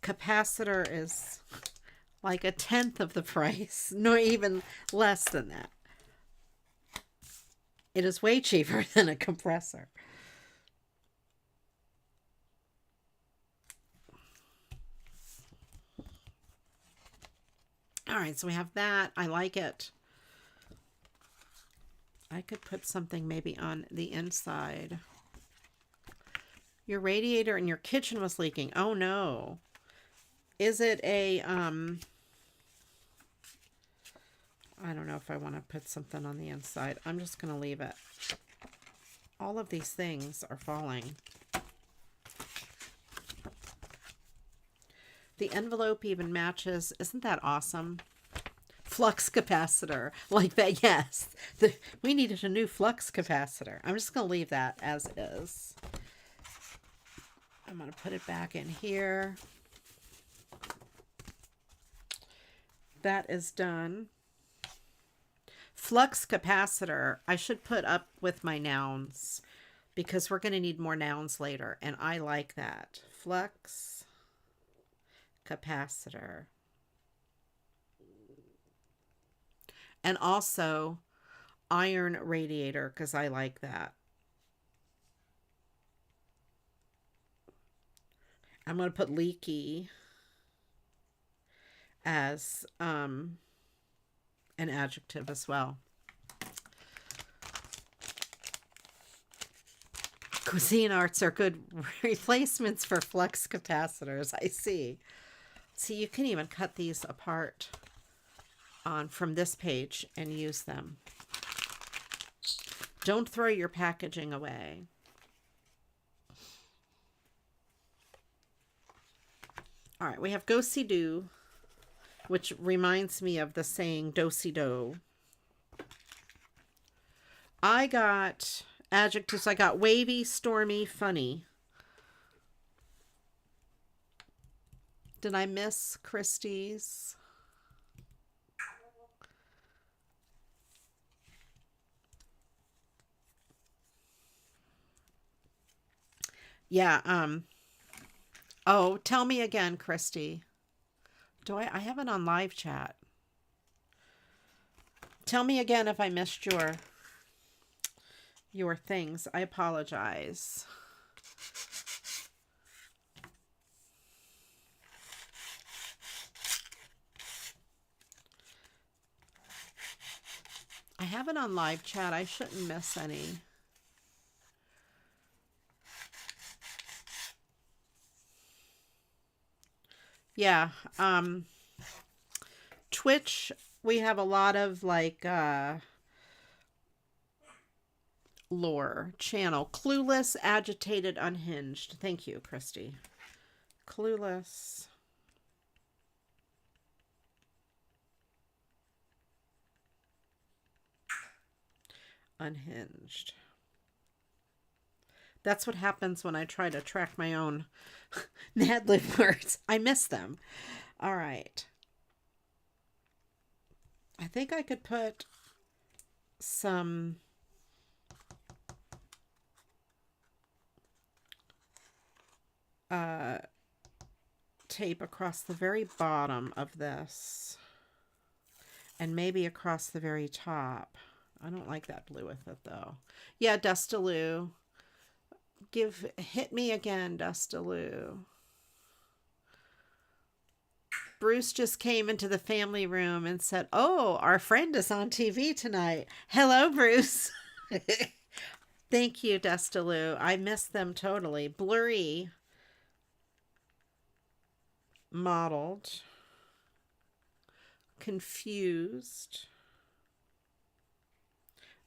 Capacitor is like 1/10 of the price. No, even less than that. It is way cheaper than a compressor. All right, so we have that. I like it. I could put something maybe on the inside. Your radiator in your kitchen was leaking. Oh no. Is it a, I don't know if I want to put something on the inside. I'm just going to leave it. All of these things are falling. The envelope even matches. Isn't that awesome? Flux capacitor. Like that, yes. We needed a new flux capacitor. I'm just going to leave that as is. I'm going to put it back in here. That is done. Flux capacitor. I should put up with my nouns because we're going to need more nouns later. And I like that. Flux capacitor. And also iron radiator because I like that. I'm going to put leaky as an adjective as well. Cuisine arts are good replacements for flux capacitors. I see. See, you can even cut these apart from this page and use them. Don't throw your packaging away. All right, we have go-see-do, which reminds me of the saying do-si-do. I got adjectives. I got wavy, stormy, funny. Did I miss Christie's? Yeah, oh, tell me again, Christy. I have it on live chat. Tell me again if I missed your things. I apologize. I have it on live chat. I shouldn't miss any. Yeah. Twitch, we have a lot of like lore channel. Clueless, agitated, unhinged. Thank you, Christy. Clueless. Unhinged. That's what happens when I try to track my own Mad Lib words. I miss them. All right. I think I could put some tape across the very bottom of this and maybe across the very top. I don't like that blue with it though. Yeah, Dustaloo. Hit me again, Dustaloo. Bruce just came into the family room and said, "Oh, our friend is on TV tonight." Hello, Bruce. Thank you, Dustaloo. I missed them totally. Blurry. Mottled. Confused.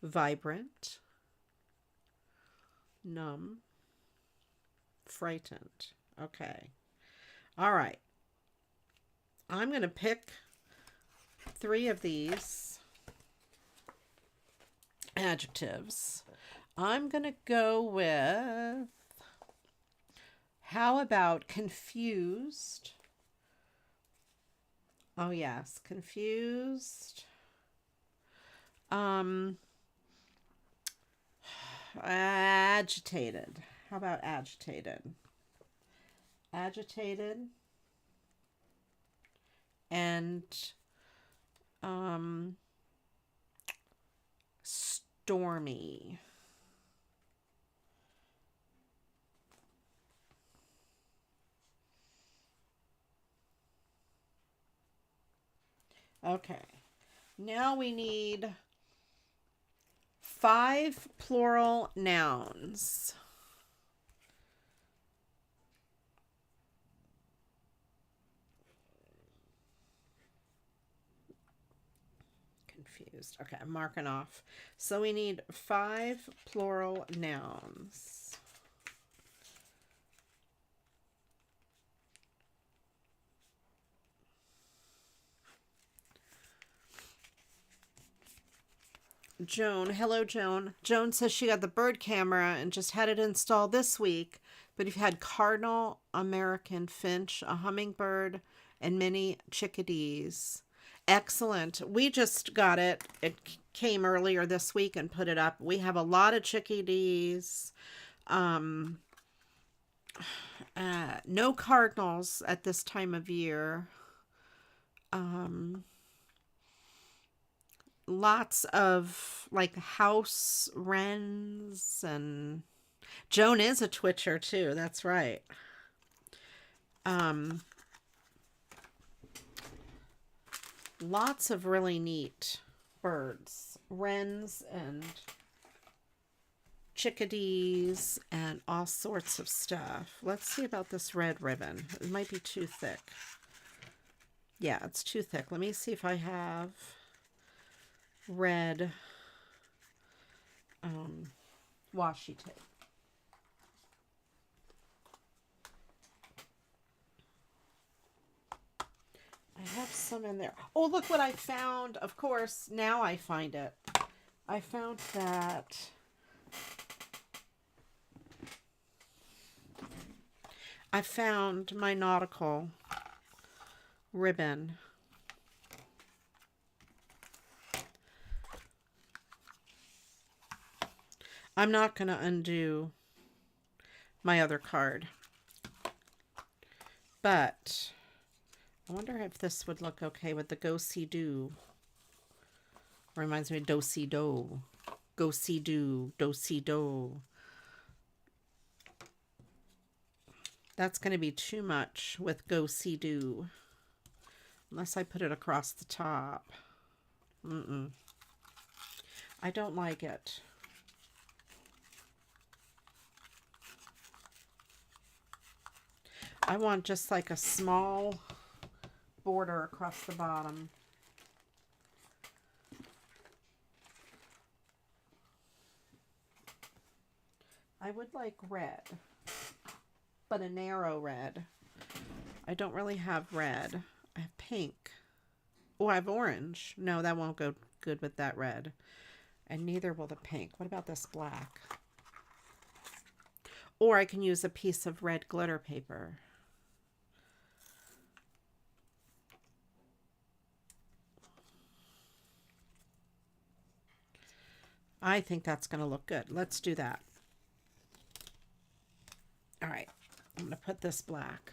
Vibrant. Numb. Frightened. Okay. All right. I'm going to pick 3 of these adjectives. I'm going to go with, how about confused? Oh, yes. Confused. Agitated. How about agitated? Agitated. And stormy. Okay. Now we need 5 plural nouns. Confused. Okay, I'm marking off. So we need 5 plural nouns. Joan. Hello, Joan. Joan says she got the bird camera and just had it installed this week. But you've had cardinal, American finch, a hummingbird, and many chickadees. Excellent. We just got it. It came earlier this week and put it up. We have a lot of chickadees. No cardinals at this time of year. Lots of like house wrens, and Joan is a twitcher too. That's right. Lots of really neat birds, wrens and chickadees and all sorts of stuff. Let's see about this red ribbon. It might be too thick. Yeah, it's too thick. Let me see if I have red washi tape. I have some in there. Oh, look what I found. Of course, now I find it. I found that I found my nautical ribbon. I'm not going to undo my other card, but I wonder if this would look okay with the go-see-do. Reminds me of do-see-do. Go-see-do, do-see-do. That's going to be too much with go-see-do. Unless I put it across the top. I don't like it. I want just like a small border across the bottom. I would like red, but a narrow red. I don't really have red. I have pink. Oh, I have orange. No, that won't go good with that red. And neither will the pink. What about this black? Or I can use a piece of red glitter paper. I think that's going to look good. Let's do that. All right. I'm going to put this black.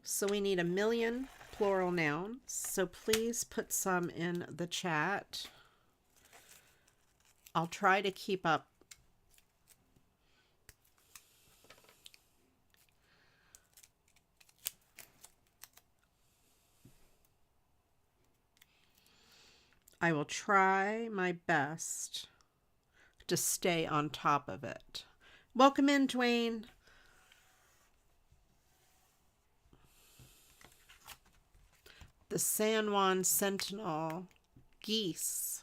So we need 1,000,000 plural nouns. So please put some in the chat. I'll try to keep up. I will try my best to stay on top of it. Welcome in, Dwayne. The San Juan Sentinel geese.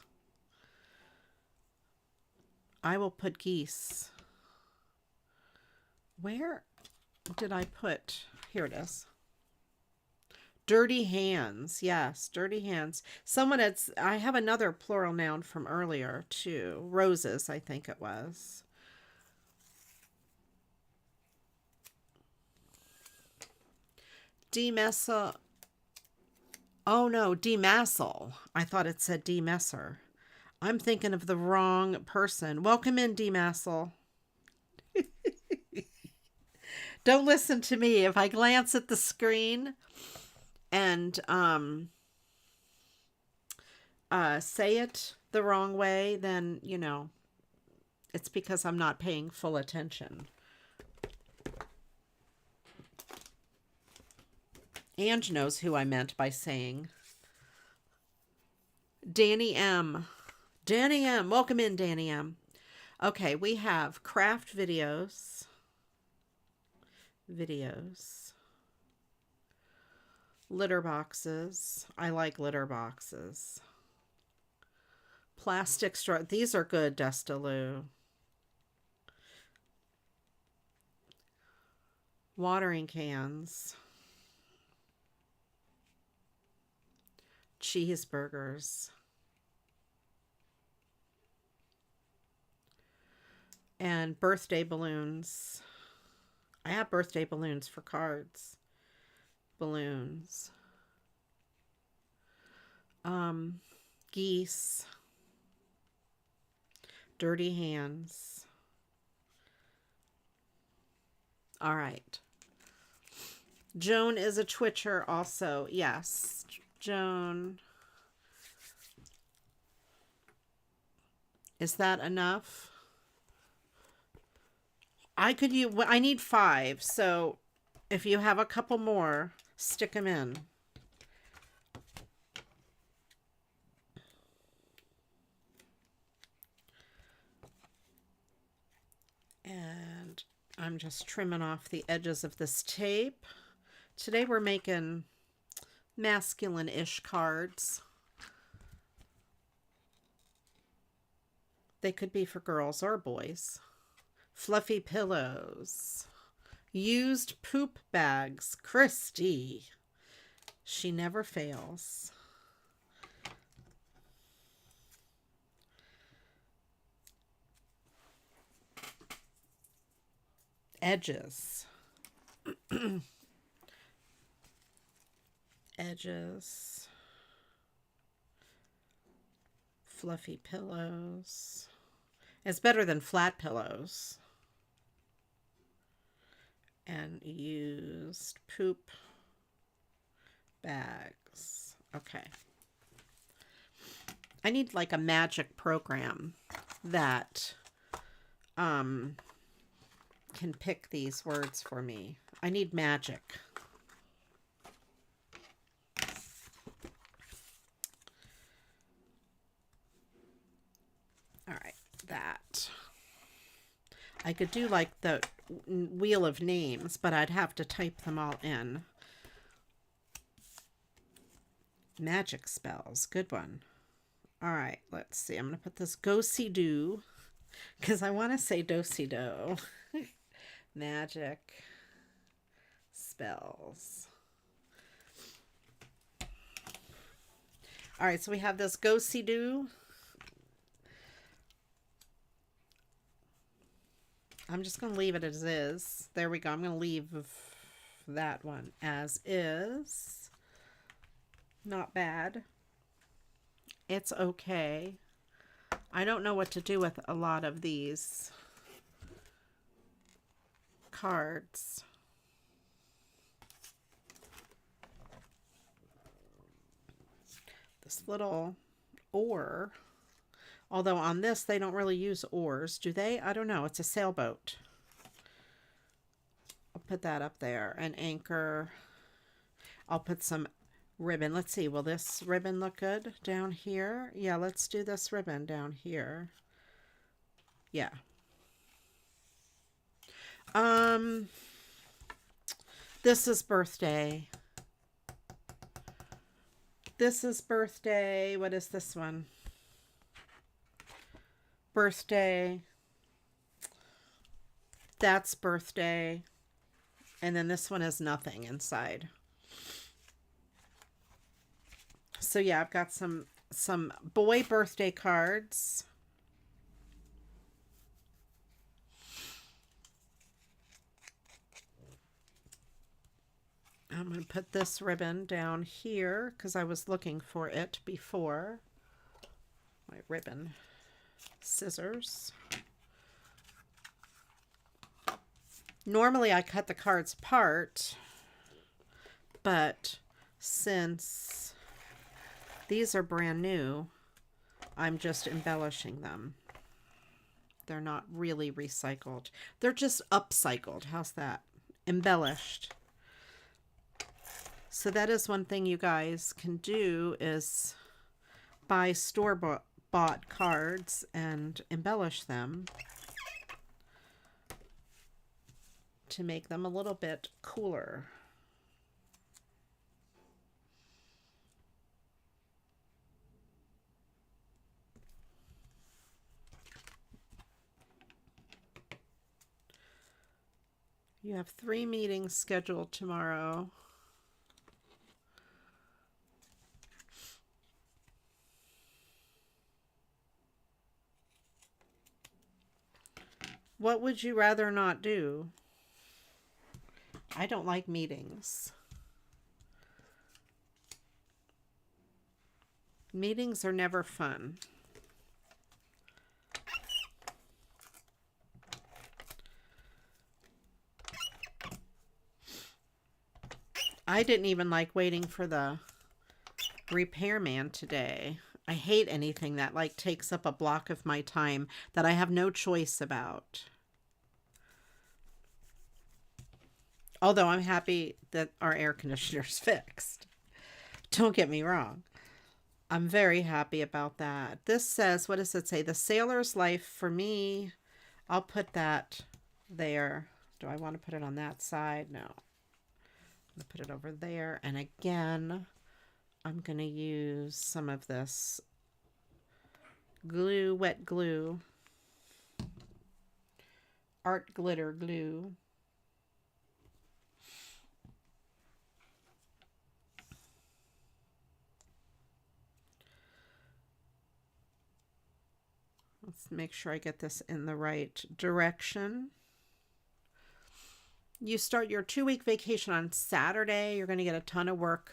I will put geese. Where did I put? Here it is. Dirty hands. Yes, dirty hands. I have another plural noun from earlier too. Roses, I think it was. Demethyl. Oh no, demethyl. I thought it said demesser. I'm thinking of the wrong person. Welcome in, demethyl. Don't listen to me. If I glance at the screen and say it the wrong way, then, you know, it's because I'm not paying full attention. Ange knows who I meant by saying. Danny M. Danny M. Welcome in, Danny M. Okay, we have craft videos. Litter boxes. I like litter boxes. Plastic straw. These are good, Destaloo. Watering cans. Cheeseburgers. And birthday balloons. I have birthday balloons for cards. Balloons. Geese. Dirty hands. All right. Joan is a twitcher also. Yes. Joan. Is that enough? I need 5. So if you have a couple more, stick them in. And I'm just trimming off the edges of this tape. Today we're making masculine-ish cards. They could be for girls or boys. Fluffy pillows. Used poop bags. Christy. She never fails. Edges. Edges. Fluffy pillows. It's better than flat pillows. And used poop bags. Okay. I need like a magic program that can pick these words for me. I need magic. All right. that. I could do like the wheel of names, but I'd have to type them all in. Magic spells. Good one. All right, let's see. I'm going to put this go-see-do because I want to say do-si-do. Magic spells. All right, so we have this go-see-do. I'm just going to leave it as is. There we go. I'm going to leave that one as is. Not bad. It's okay. I don't know what to do with a lot of these cards. This little oar. Although on this, they don't really use oars, do they? I don't know. It's a sailboat. I'll put that up there. An anchor. I'll put some ribbon. Let's see. Will this ribbon look good down here? Yeah, let's do this ribbon down here. Yeah. This is birthday. This is birthday. What is this one? Birthday. That's birthday. And then this one has nothing inside. So yeah, I've got some boy birthday cards. I'm going to put this ribbon down here because I was looking for it before. My ribbon. Scissors. Normally I cut the cards apart, but since these are brand new, I'm just embellishing them. They're not really recycled. They're just upcycled. How's that? Embellished. So that is one thing you guys can do is buy store-bought cards and embellish them to make them a little bit cooler. You have 3 meetings scheduled tomorrow. What would you rather not do? I don't like meetings. Meetings are never fun. I didn't even like waiting for the repairman today. I hate anything that like takes up a block of my time that I have no choice about. Although I'm happy that our air conditioner's fixed. Don't get me wrong. I'm very happy about that. This says, what does it say? The sailor's life for me. I'll put that there. Do I want to put it on that side? No. I'm going to put it over there. And again, I'm going to use some of this glue, wet glue, art glitter glue. Let's make sure I get this in the right direction. You start your 2-week vacation on Saturday. You're going to get a ton of work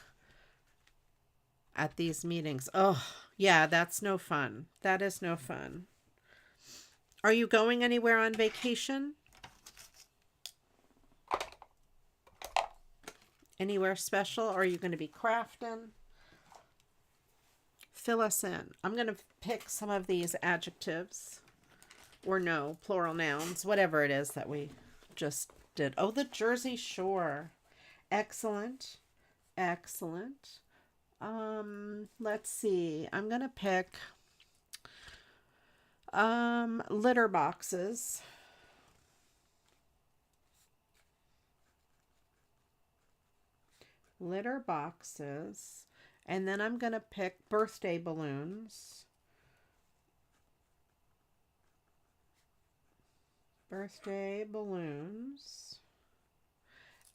at these meetings. Oh, yeah, that's no fun. That is no fun. Are you going anywhere on vacation? Anywhere special? Or are you going to be crafting? Fill us in. I'm going to pick some of these adjectives. Or no, plural nouns. Whatever it is that we just did. Oh, the Jersey Shore. Excellent. Excellent. Let's see. I'm going to pick Litter boxes. Litter boxes. And then I'm going to pick birthday balloons. Birthday balloons.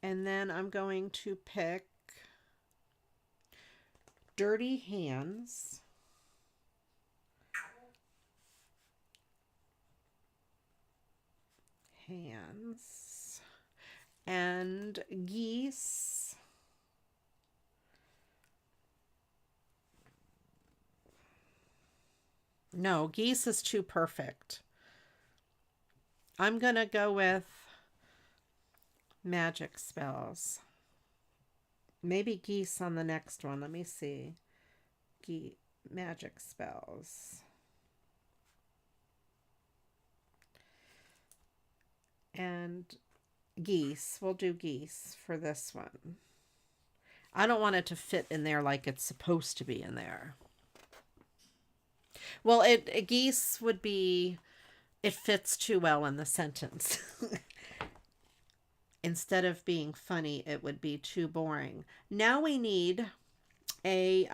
And then I'm going to pick dirty hands. Hands. And geese. No, geese is too perfect. I'm going to go with magic spells. Maybe geese on the next one. Let me see. Magic spells. And geese. We'll do geese for this one. I don't want it to fit in there like it's supposed to be in there. Well, geese would be, it fits too well in the sentence. Instead of being funny, it would be too boring. Now we need a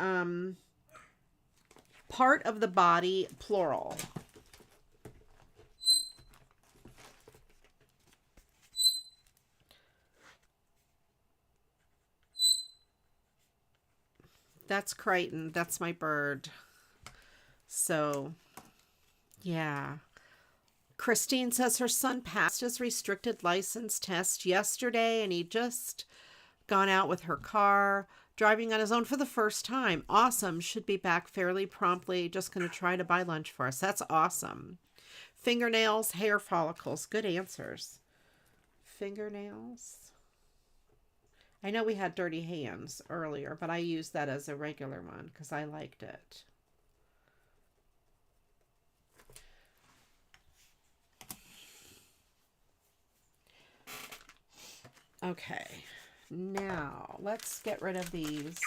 part of the body, plural. That's Crichton. That's my bird. So, yeah. Christine says her son passed his restricted license test yesterday and he just gone out with her car, driving on his own for the first time. Awesome. Should be back fairly promptly. Just going to try to buy lunch for us. That's awesome. Fingernails, hair follicles. Good answers. Fingernails. I know we had dirty hands earlier, but I used that as a regular one because I liked it. Okay, now let's get rid of these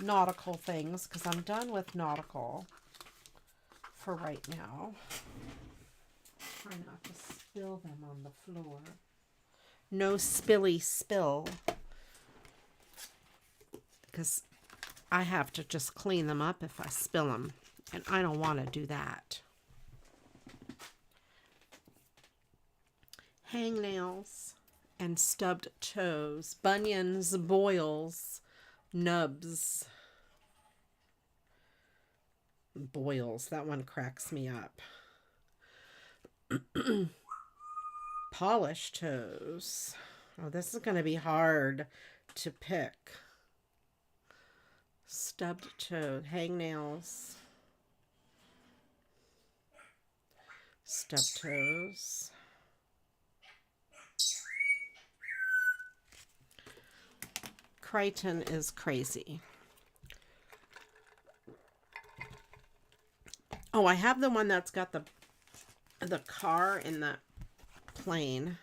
nautical things because I'm done with nautical for right now. Try not to spill them on the floor. No spilly spill. Because I have to just clean them up if I spill them. And I don't want to do that. Hangnails and stubbed toes. Bunions, boils, nubs. Boils. That one cracks me up. Polished toes. Oh, this is going to be hard to pick. Stubbed toe, hangnails, stubbed toes, Crichton is crazy. Oh, I have the one that's got the car in the plane.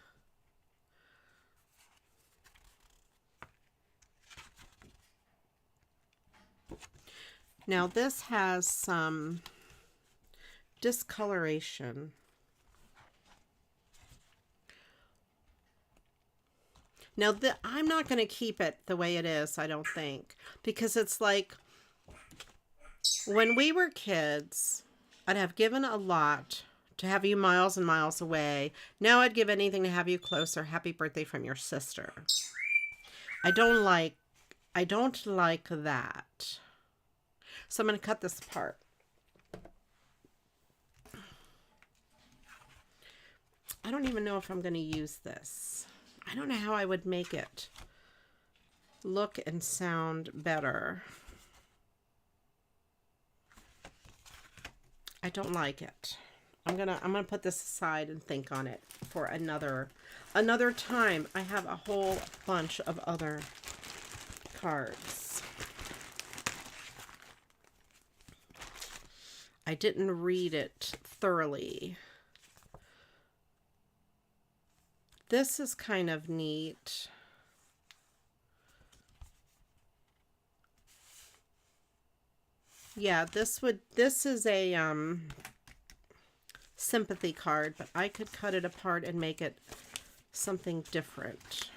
Now this has some discoloration. Now I'm not going to keep it the way it is, I don't think, because it's like when we were kids, I'd have given a lot to have you miles and miles away. Now I'd give anything to have you closer. Happy birthday from your sister. I don't like that. So I'm going to cut this apart. I don't even know if I'm going to use this. I don't know how I would make it look and sound better. I don't like it. I'm gonna put this aside and think on it for another time. I have a whole bunch of other cards. I didn't read it thoroughly. This is kind of neat. Yeah, this is a sympathy card, but I could cut it apart and make it something different.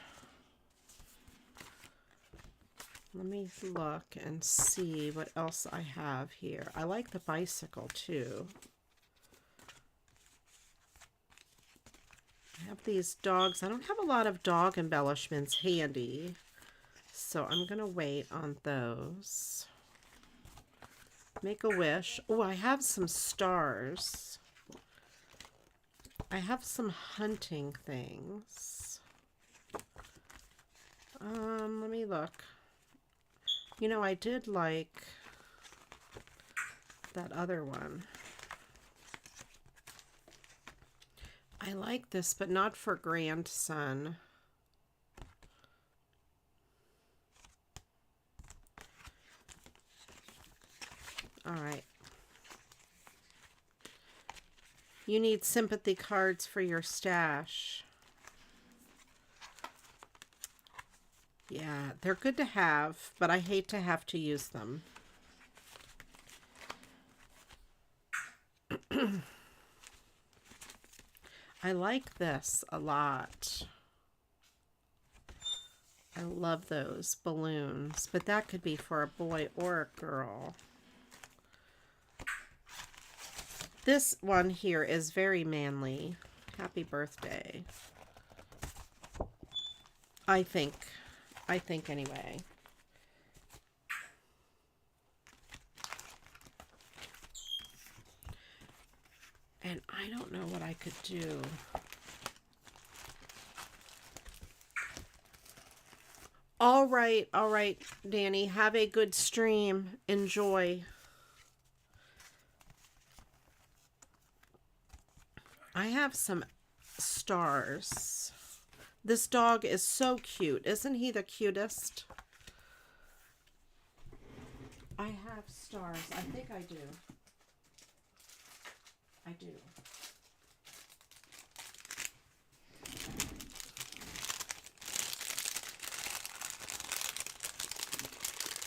Let me look and see what else I have here. I like the bicycle too. I have these dogs. I don't have a lot of dog embellishments handy, so I'm going to wait on those. Make a wish. Oh, I have some stars. I have some hunting things. Let me look. You know, I did like that other one. I like this, but not for grandson. All right. You need sympathy cards for your stash. Yeah, they're good to have, but I hate to have to use them. I like this a lot. I love those balloons, but that could be for a boy or a girl. This one here is very manly. Happy birthday. I think anyway. And I don't know what I could do. All right, Danny. Have a good stream. Enjoy. I have some stars. This dog is so cute. Isn't he the cutest? I have stars. I think I do. I do.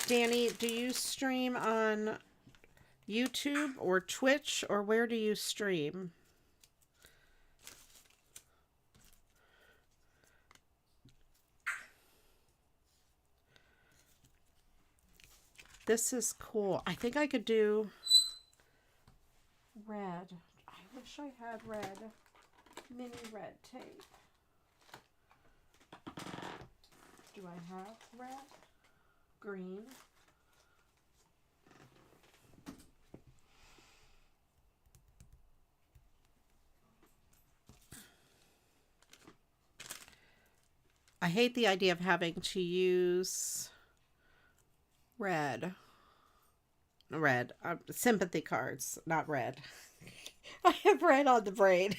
Danny, do you stream on YouTube or Twitch, or where do you stream? This is cool. I think I could do red. I wish I had red, mini red tape. Do I have red? Green? I hate the idea of having to use red. Sympathy cards, not red. I have red on the brain.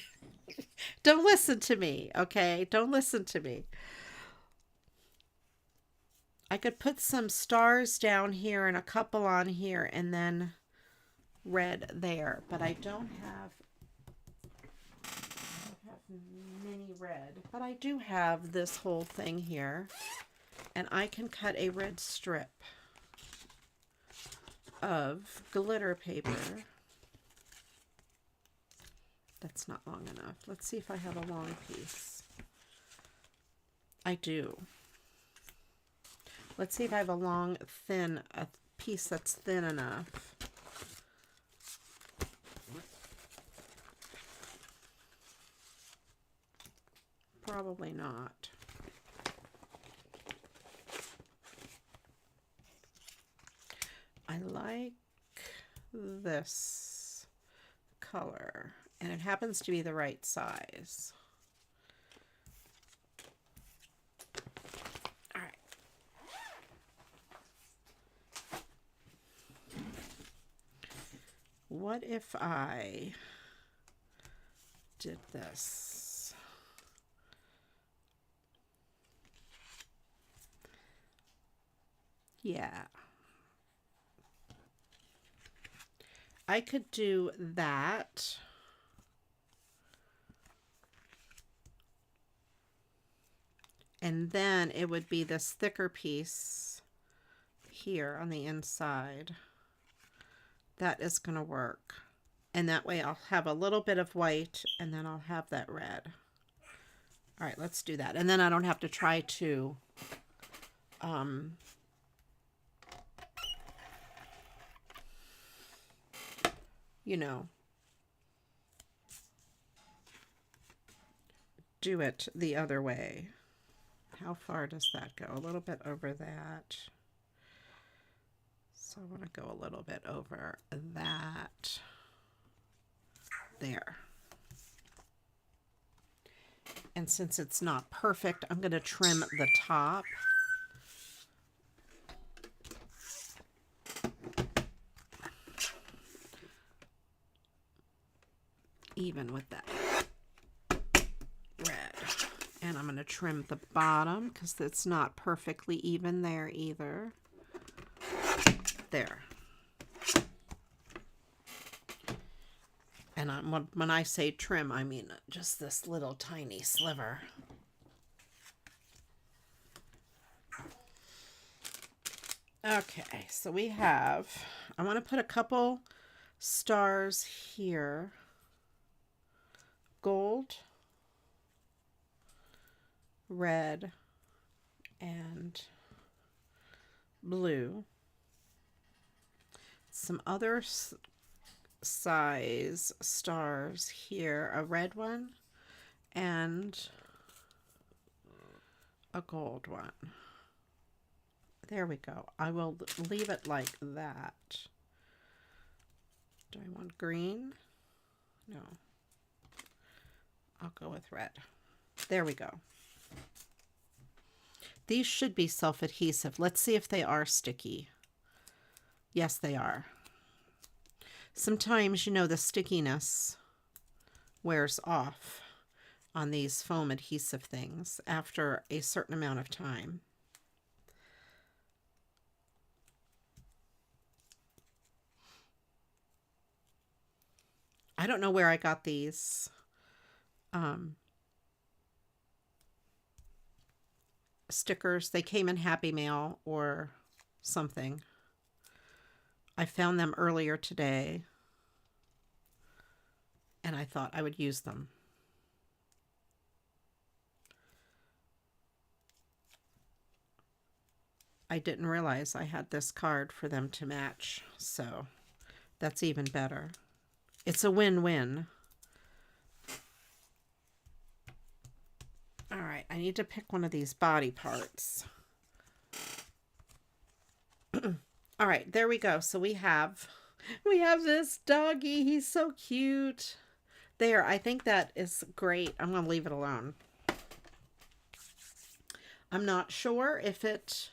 Don't listen to me, okay? Don't listen to me. I could put some stars down here and a couple on here and then red there, but I don't have mini red. But I do have this whole thing here, and I can cut a red strip of glitter paper. That's not long enough. Let's see if I have a long piece. I do. Let's see if I have a long, thin, a piece that's thin enough. Probably not. I like this color, and it happens to be the right size. All right. What if I did this? Yeah. I could do that. And then it would be this thicker piece here on the inside. That is going to work. And that way I'll have a little bit of white and then I'll have that red. All right, let's do that. And then I don't have to try to you know, do it the other way. How far does that go? A little bit over that. So I want to go a little bit over that. There. And since it's not perfect, I'm going to trim the top. Even with that red. And I'm going to trim the bottom because it's not perfectly even there either. There. And when I say trim, I mean just this little tiny sliver. Okay, so we have, I want to put a couple stars here. Gold, red, and blue. Some other size stars here, a red one and a gold one. There we go. I will leave it like that. Do I want green? No. I'll go with red. There we go. These should be self-adhesive. Let's see if they are sticky. Yes, they are. Sometimes, you know, the stickiness wears off on these foam adhesive things after a certain amount of time. I don't know where I got these stickers. They came in Happy Mail or something. I found them earlier today and I thought I would use them. I didn't realize I had this card for them to match, so that's even better. It's a win-win. All right, I need to pick one of these body parts. All right, there we go. So we have this doggy. He's so cute. There, I think that is great. I'm going to leave it alone. I'm not sure if it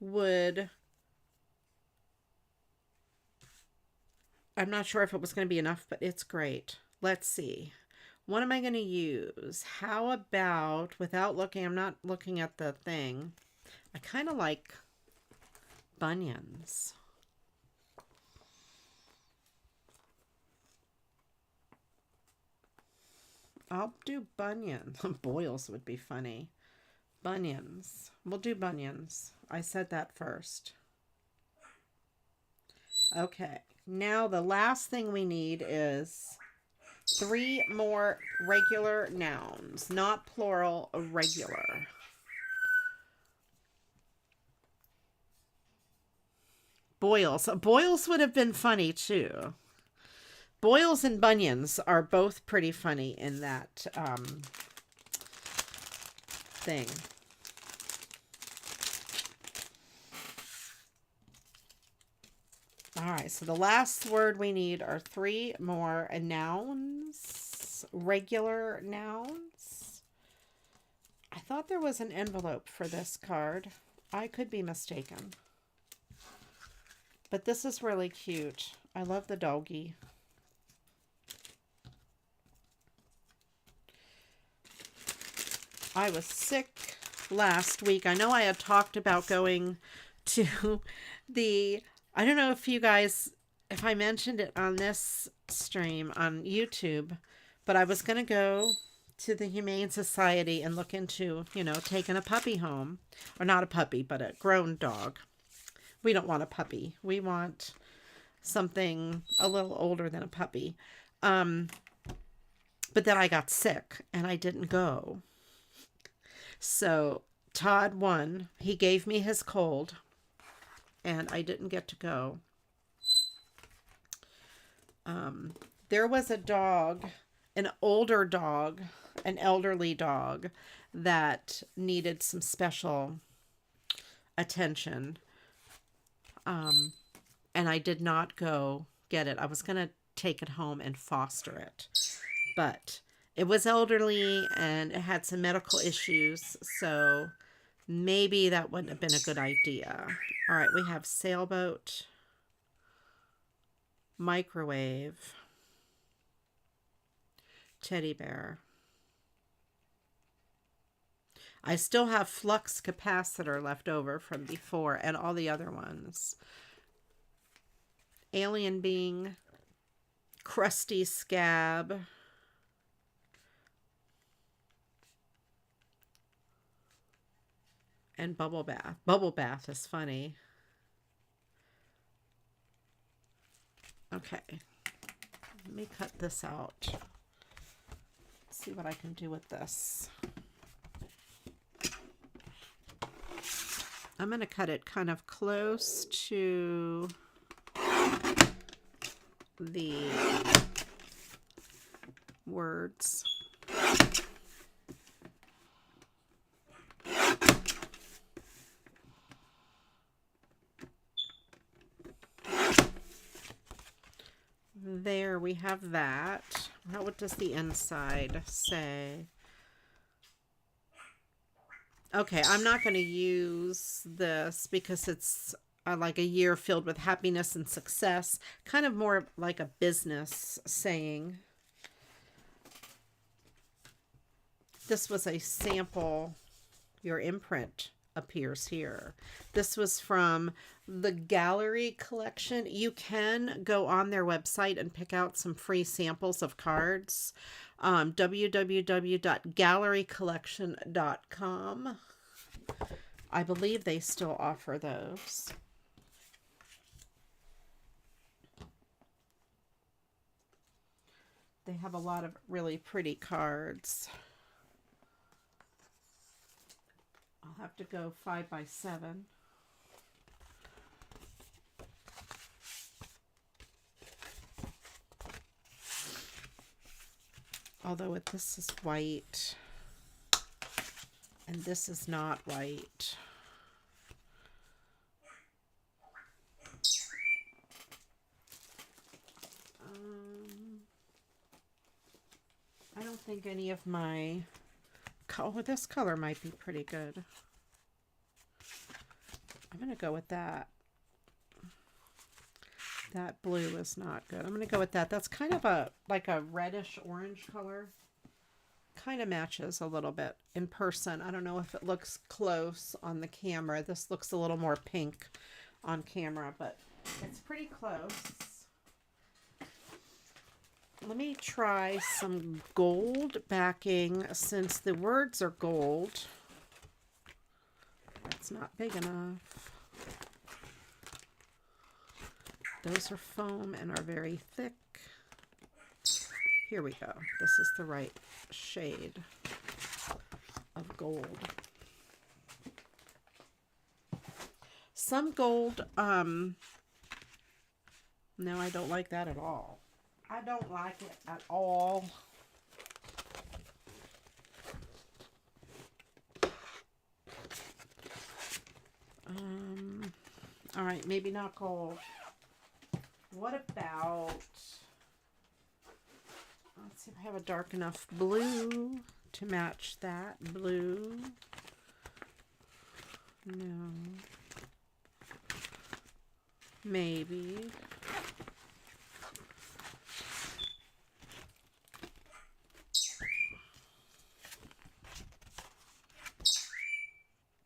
would... I'm not sure if it was going to be enough, but it's great. Let's see. What am I going to use? How about, without looking, I'm not looking at the thing. I kind of like bunions. I'll do bunions. Boils would be funny. Bunions. We'll do bunions. I said that first. Okay. Now the last thing we need is 3 more regular nouns. Not plural, regular. Boils. Boils would have been funny too. Boils and bunions are both pretty funny in that thing. All right, so the last word we need are 3 more nouns, regular nouns. I thought there was an envelope for this card. I could be mistaken. But this is really cute. I love the doggy. I was sick last week. I know I had talked about going to the... I don't know if you guys, if I mentioned it on this stream on YouTube, but I was going to go to the Humane Society and look into, you know, taking a puppy home. Or not a puppy, but a grown dog. We don't want a puppy. We want something a little older than a puppy. But then I got sick and I didn't go. So Todd won. He gave me his cold and I didn't get to go. There was a dog, an older dog, an elderly dog that needed some special attention. And I did not go get it. I was going to take it home and foster it. But it was elderly and it had some medical issues. So maybe that wouldn't have been a good idea. All right, we have sailboat, microwave, teddy bear. I still have flux capacitor left over from before and all the other ones. Alien being, crusty scab, and bubble bath. Bubble bath is funny. Okay, let me cut this out. See what I can do with this. I'm going to cut it kind of close to the words. There we have that. What does the inside say? Okay, I'm not going to use this because it's like a year filled with happiness and success. Kind of more like a business saying. This was a sample. Your imprint appears here. This was from the Gallery collection. You can go on their website and pick out some free samples of cards. www.gallerycollection.com. I believe they still offer those. They have a lot of really pretty cards. I'll have to go 5x7. Although this is white and this is not white. I don't think any of my... Oh, this color might be pretty good. I'm going to go with that. That blue is not good. I'm going to go with that. That's kind of like a reddish orange color. Kind of matches a little bit in person. I don't know if it looks close on the camera. This looks a little more pink on camera, but it's pretty close. Let me try some gold backing since the words are gold. That's not big enough. Those are foam and are very thick. Here we go. This is the right shade of gold. Some gold, no, I don't like that at all. I don't like it at all. All right, maybe not gold. What about, let's see if I have a dark enough blue to match that blue. No. Maybe.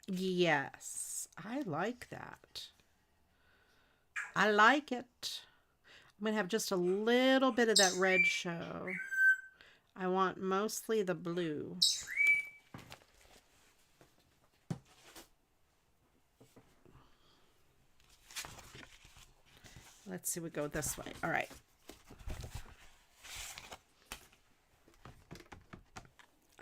Yes, I like that. I like it. I'm going to have just a little bit of that red show. I want mostly the blue. let's see, we go this way. All right.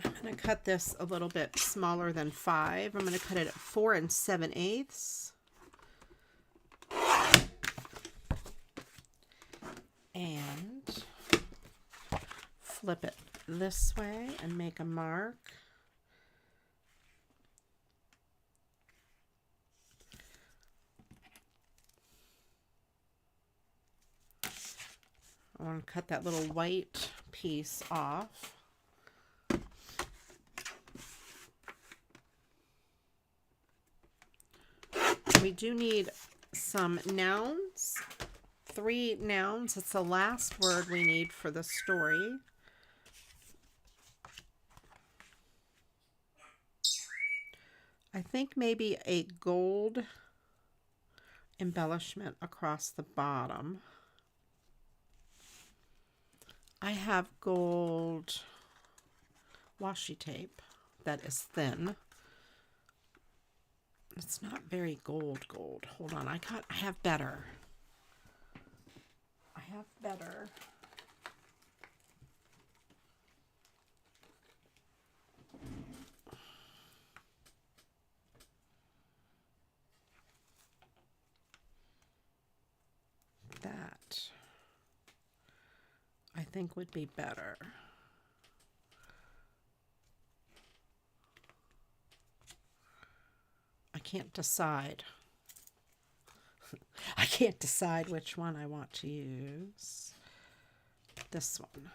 I'm going to cut this a little bit smaller than 5. I'm going to cut it at 4 7/8. And flip it this way and make a mark. I want to cut that little white piece off. We do need some nouns. 3 nouns. It's the last word we need for the story. I think maybe a gold embellishment across the bottom. I have gold washi tape that is thin. It's not very gold. Hold on, I have better. I have better. That I think would be better. I can't decide. I can't decide which one I want to use. This one.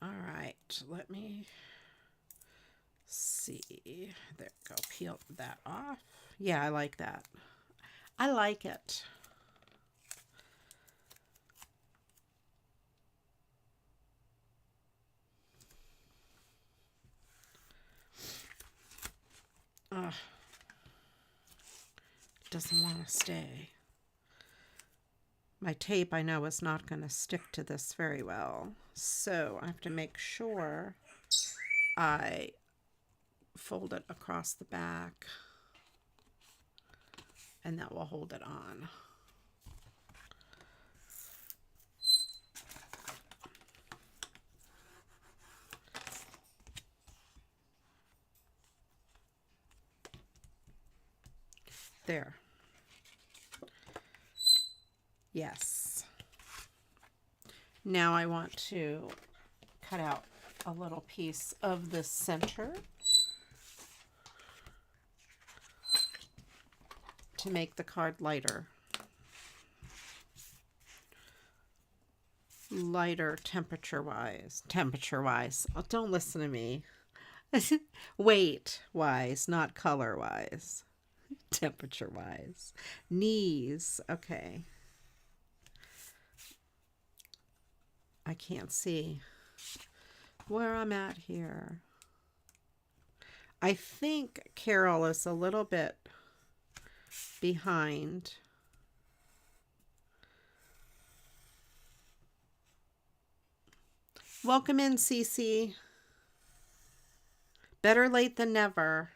All right, let me see. There we go. Peel that off. Yeah, I like that. I like it. Doesn't want to stay. My tape, I know, is not going to stick to this very well. So I have to make sure I fold it across the back, and that will hold it on. There. Yes. Now I want to cut out a little piece of the center to make the card lighter. Lighter temperature-wise. Temperature-wise. Oh, don't listen to me. Weight-wise, not color-wise. Temperature-wise. Knees. Okay. I can't see where I'm at here. I think Carol is a little bit behind. Welcome in, Cece. Better late than never.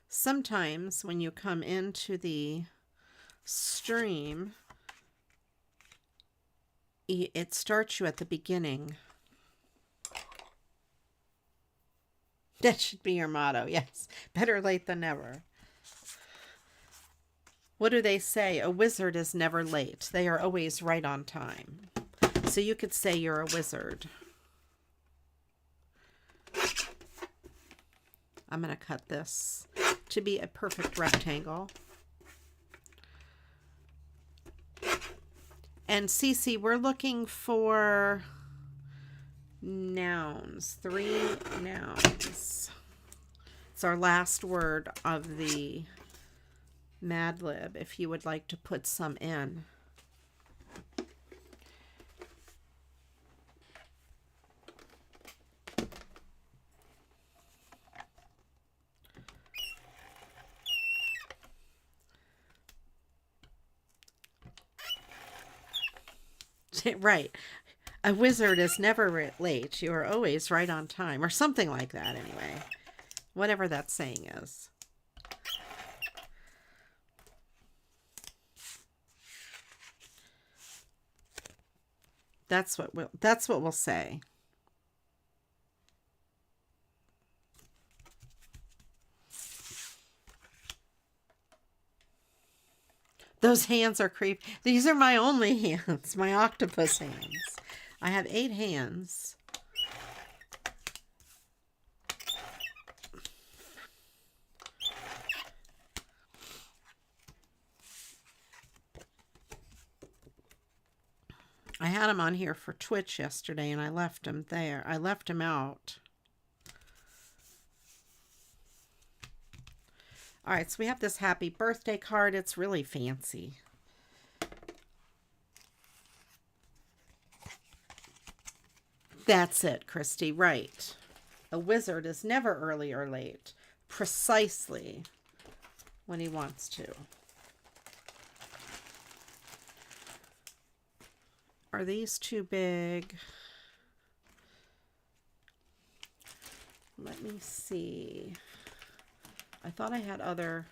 Sometimes when you come into the stream, it starts you at the beginning. That should be your motto. Yes. Better late than never. What do they say? A wizard is never late. They are always right on time. So you could say you're a wizard. I'm going to cut this to be a perfect rectangle. And Cece, we're looking for nouns, 3 nouns. It's our last word of the Mad Lib, if you would like to put some in. Right. A wizard is never late. You are always right on time. Or something like that, anyway. Whatever that saying is. That's what we'll say. Those hands are creepy. These are my only hands, my octopus hands. I have 8 hands. I had him on here for Twitch yesterday, and I left him there. I left him out. All right, so we have this happy birthday card. It's really fancy. That's it, Christy. Right. A wizard is never early or late. Precisely when he wants to. Are these too big? Let me see. I thought I had other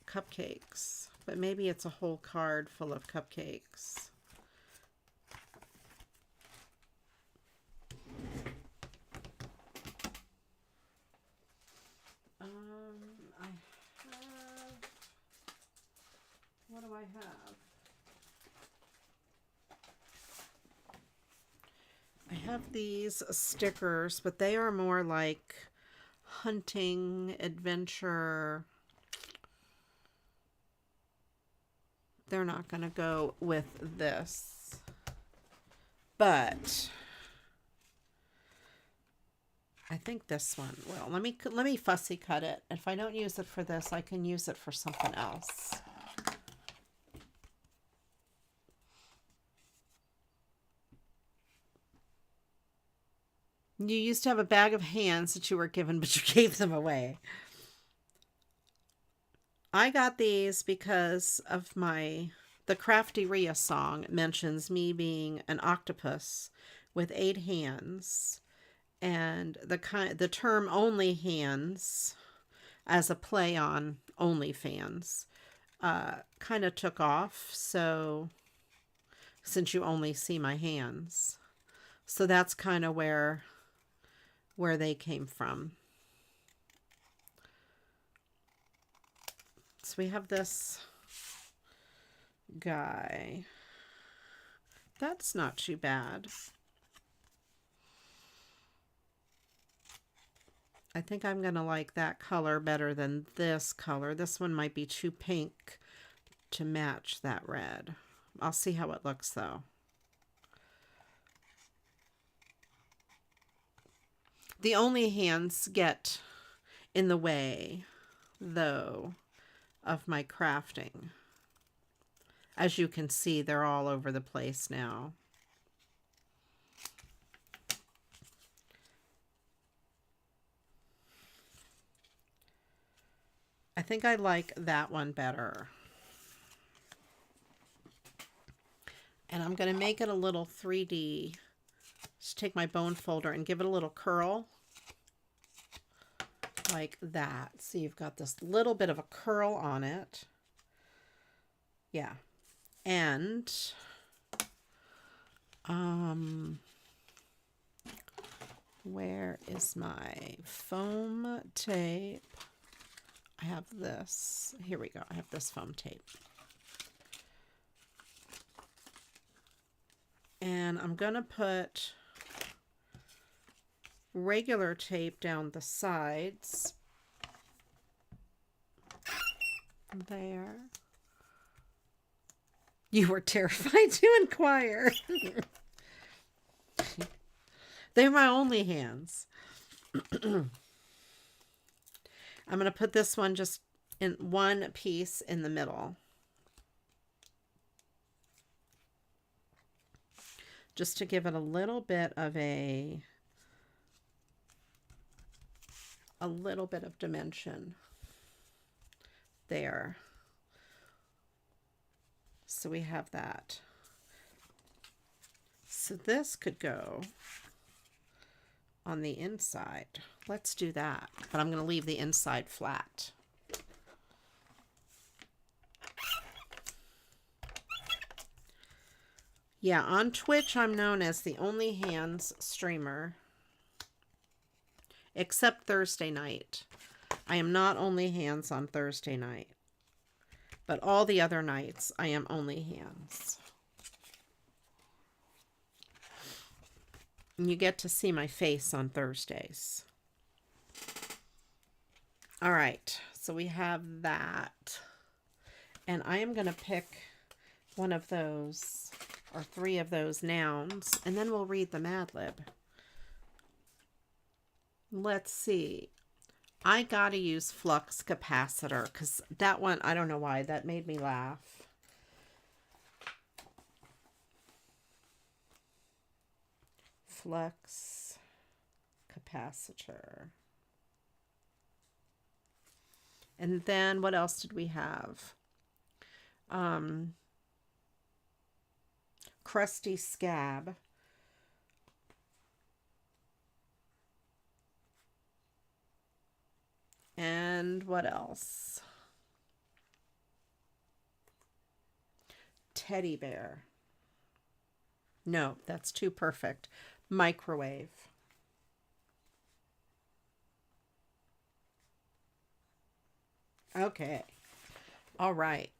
cupcakes, but maybe it's a whole card full of cupcakes. What do I have? I have these stickers, but they are more like hunting, adventure. They're not going to go with this. But I think this one will. Let me fussy cut it. If I don't use it for this, I can use it for something else. You used to have a bag of hands that you were given, but you gave them away. I got these because of the CraftyRia song mentions me being an octopus with 8 hands, and the term only hands as a play on OnlyFans kind of took off. So since you only see my hands, so that's kind of where they came from. So we have this guy. That's not too bad. I think I'm going to like that color better than this color. This one might be too pink to match that red. I'll see how it looks though. The only hands get in the way, though, of my crafting. As you can see, they're all over the place now. I think I like that one better. And I'm going to make it a little 3D. Just take my bone folder and give it a little curl. Like that. So you've got this little bit of a curl on it. Yeah. And where is my foam tape? I have this. Here we go. I have this foam tape. And I'm going to put regular tape down the sides. There. You were terrified to inquire. They're my only hands. I'm going to put this one just in one piece in the middle. Just to give it a little bit of dimension there. So we have that. So this could go on the inside. Let's do that. But I'm going to leave the inside flat. Yeah, on Twitch, I'm known as the Only Hands streamer. Except Thursday night. I am not Only Hands on Thursday night. But all the other nights, I am Only Hands. And you get to see my face on Thursdays. All right, so we have that. And I am going to pick one of those, or 3 of those nouns, and then we'll read the Mad Lib. Let's see. I gotta use flux capacitor because that one, I don't know why, that made me laugh. Flux capacitor. And then what else did we have? Crusty scab. And what else? Teddy bear. No, that's too perfect. Microwave. Okay. All right.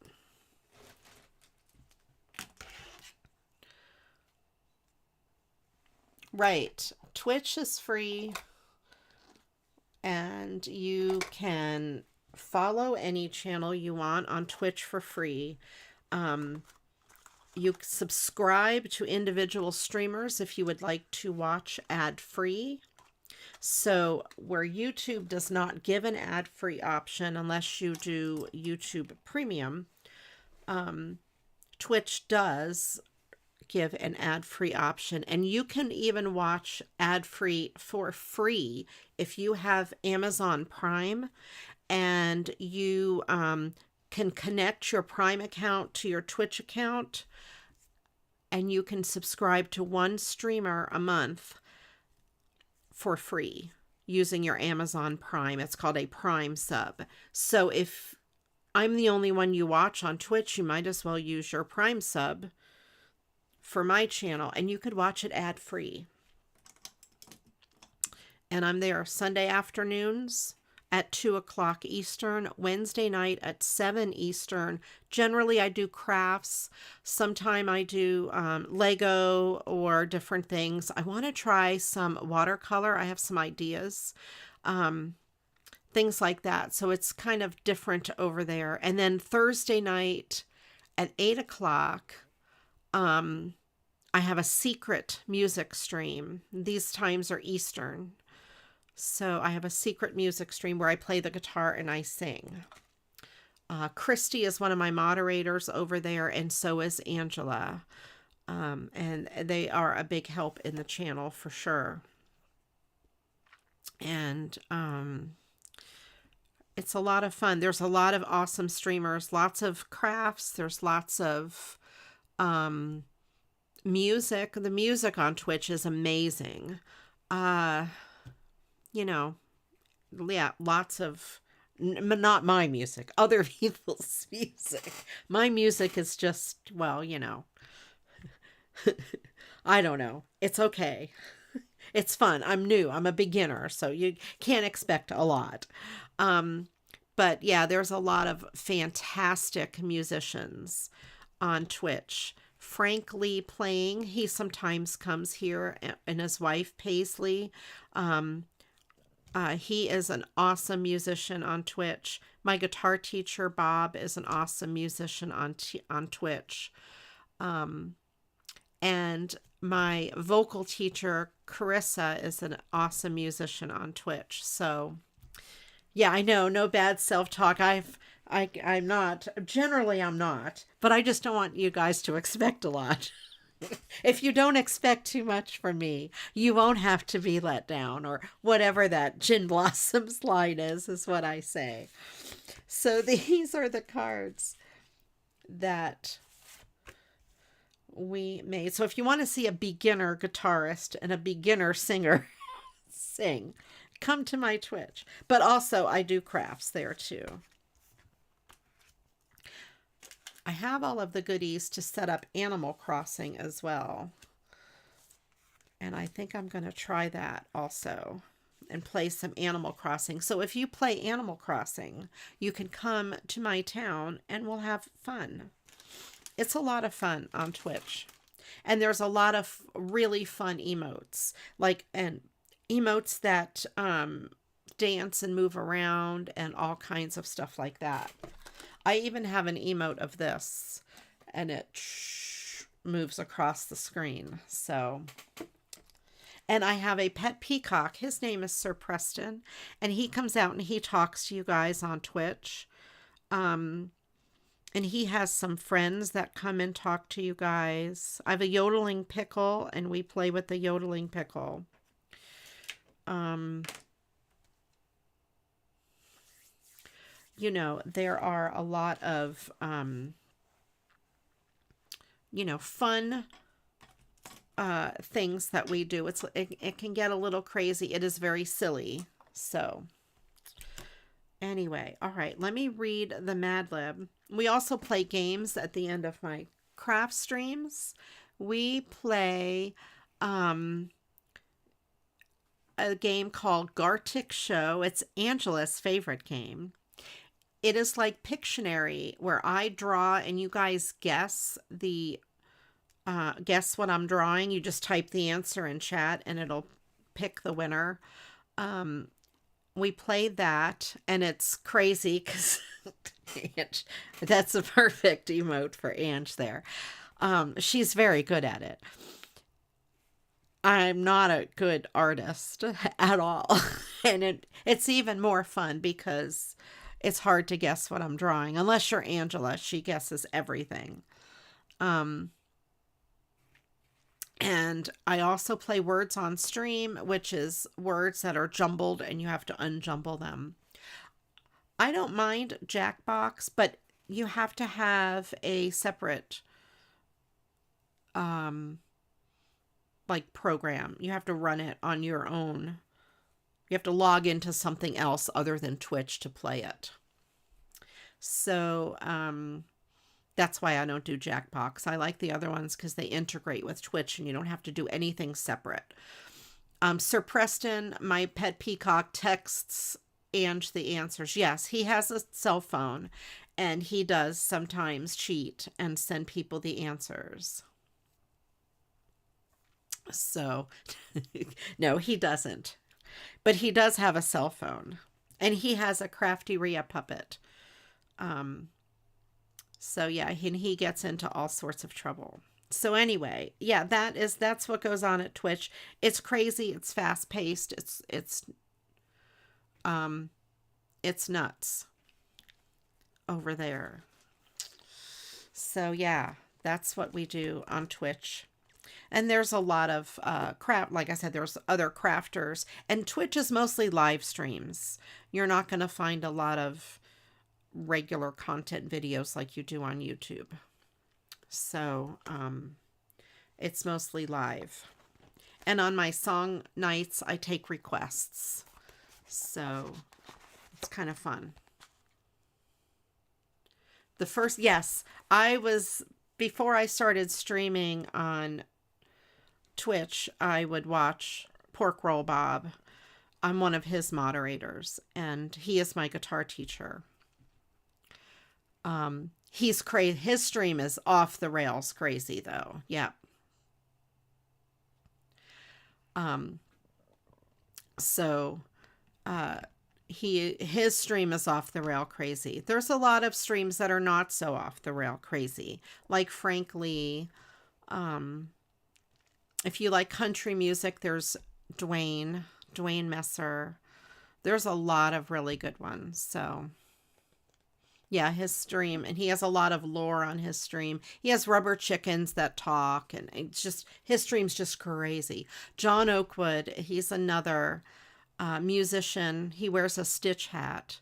Right. Twitch is free. And you can follow any channel you want on Twitch for free. You subscribe to individual streamers if you would like to watch ad-free. So where YouTube does not give an ad-free option unless you do YouTube Premium, Twitch does give an ad-free option, and you can even watch ad-free for free if you have Amazon Prime and you can connect your Prime account to your Twitch account, and you can subscribe to one streamer a month for free using your Amazon Prime. It's called a Prime sub. So if I'm the only one you watch on Twitch, you might as well use your Prime sub for my channel, and you could watch it ad-free. And I'm there Sunday afternoons at 2 o'clock Eastern, Wednesday night at 7 Eastern. Generally, I do crafts. Sometime I do Lego or different things. I want to try some watercolor. I have some ideas. Things like that. So it's kind of different over there. And then Thursday night at 8 o'clock, I have a secret music stream. These times are Eastern. So I have a secret music stream where I play the guitar and I sing. Christy is one of my moderators over there, and so is Angela. And they are a big help in the channel for sure. And it's a lot of fun. There's a lot of awesome streamers, lots of crafts. There's lots of music. The music on Twitch is amazing. You know, yeah, lots of, not my music, other people's music. My music is just, well, you know, I don't know. It's okay. It's fun. I'm new. I'm a beginner, so you can't expect a lot. But yeah, there's a lot of fantastic musicians on Twitch. Frank Lee playing. He sometimes comes here, and his wife, Paisley. He is an awesome musician on Twitch. My guitar teacher, Bob, is an awesome musician on Twitch. And my vocal teacher, Carissa, is an awesome musician on Twitch. So, yeah, I know, no bad self-talk. I'm not. Generally, I'm not. But I just don't want you guys to expect a lot. If you don't expect too much from me, you won't have to be let down, or whatever that Gin Blossoms line is what I say. So these are the cards that we made. So if you want to see a beginner guitarist and a beginner singer sing, come to my Twitch. But also I do crafts there too. I have all of the goodies to set up Animal Crossing as well. And I think I'm going to try that also and play some Animal Crossing. So if you play Animal Crossing, you can come to my town and we'll have fun. It's a lot of fun on Twitch. And there's a lot of really fun emotes. And emotes that dance and move around and all kinds of stuff like that. I even have an emote of this, and it moves across the screen. So, and I have a pet peacock. His name is Sir Preston, and he comes out and he talks to you guys on Twitch. And he has some friends that come and talk to you guys. I have a yodeling pickle, and we play with the yodeling pickle. You know, there are a lot of, you know, fun things that we do. It can get a little crazy. It is very silly. So anyway, all right, let me read the Mad Lib. We also play games at the end of my craft streams. We play a game called Gartic Show. It's Angela's favorite game. It is like Pictionary, where I draw and you guys guess what I'm drawing. You just type the answer in chat and it'll pick the winner. We played that, and it's crazy because that's a perfect emote for Ange there. She's very good at it. I'm not a good artist at all. And it's even more fun because it's hard to guess what I'm drawing. Unless you're Angela, she guesses everything. And I also play words on stream, which is words that are jumbled and you have to unjumble them. I don't mind Jackbox, but you have to have a separate like program. You have to run it on your own. You have to log into something else other than Twitch to play it. So that's why I don't do Jackbox. I like the other ones because they integrate with Twitch and you don't have to do anything separate. Sir Preston, my pet peacock, texts Ange the answers. Yes, he has a cell phone and he does sometimes cheat and send people the answers. So, no, he doesn't. But he does have a cell phone. And he has a CraftyRia puppet. So yeah, he gets into all sorts of trouble. So anyway, yeah, that's what goes on at Twitch. It's crazy, it's fast paced, it's nuts over there. So yeah, that's what we do on Twitch. And there's a lot of craft. Like I said, there's other crafters. And Twitch is mostly live streams. You're not going to find a lot of regular content videos like you do on YouTube. So it's mostly live. And on my song nights, I take requests. So it's kind of fun. Before I started streaming on Twitch, I would watch Pork Roll Bob. I'm one of his moderators, and he is my guitar teacher. He's crazy. His stream is off the rails crazy, though. Yeah. his stream is off the rail crazy. There's a lot of streams that are not so off the rail crazy. Like, frankly, if you like country music, there's Dwayne Messer. There's a lot of really good ones. So yeah, his stream, and he has a lot of lore on his stream. He has rubber chickens that talk, and it's just, his stream's just crazy. John Oakwood, he's another musician. He wears a Stitch hat.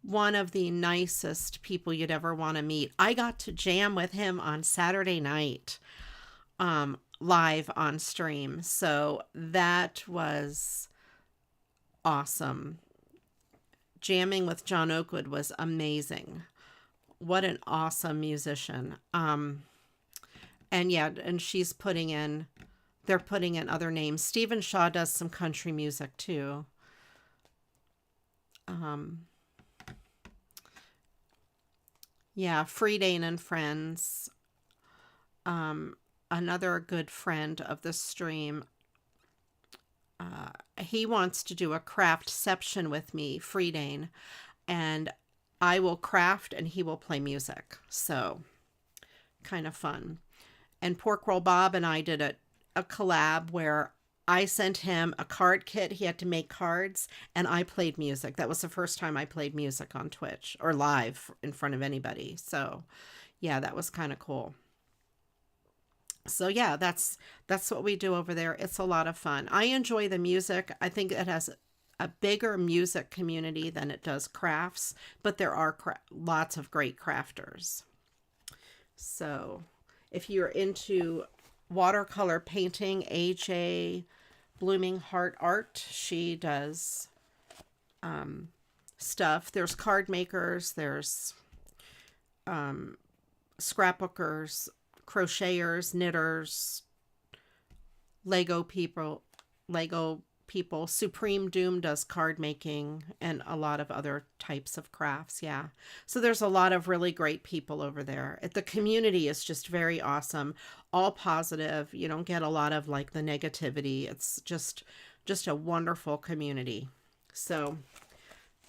One of the nicest people you'd ever want to meet. I got to jam with him on Saturday night, live on stream. So that was awesome. Jamming with John Oakwood was amazing. What an awesome musician. And yeah, and they're putting in other names. Stephen Shaw does some country music too. Yeah, Friedane and Friends. Another good friend of the stream. He wants to do a craftception with me, Friedane, and I will craft and he will play music. So kind of fun. And Pork Roll Bob and I did a collab where I sent him a card kit. He had to make cards, and I played music. That was the first time I played music on Twitch or live in front of anybody. So yeah, that was kind of cool. So yeah, that's what we do over there. It's a lot of fun. I enjoy the music. I think it has a bigger music community than it does crafts, but there are lots of great crafters. So if you're into watercolor painting, AJ Blooming Heart Art, she does stuff. There's card makers, there's scrapbookers, crocheters, knitters, Lego people. Supreme Doom does card making and a lot of other types of crafts. Yeah. So there's a lot of really great people over there. The community is just very awesome. All positive. You don't get a lot of like the negativity. It's just a wonderful community. So,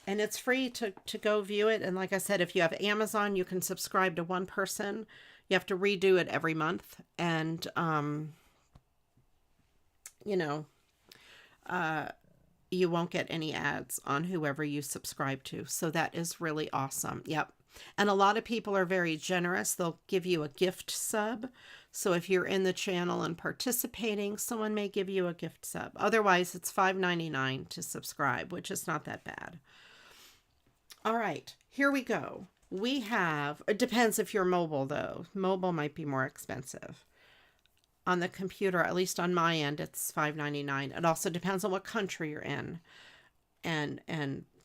and it's free to go view it. And like I said, if you have Amazon, you can subscribe to one person. You have to redo it every month. And, you won't get any ads on whoever you subscribe to. So that is really awesome. Yep. And a lot of people are very generous. They'll give you a gift sub. So if you're in the channel and participating, someone may give you a gift sub. Otherwise, it's $5.99 to subscribe, which is not that bad. All right, here we go. It depends if you're mobile though. Mobile might be more expensive. On the computer, at least on my end, it's $5.99. It also depends on what country you're in and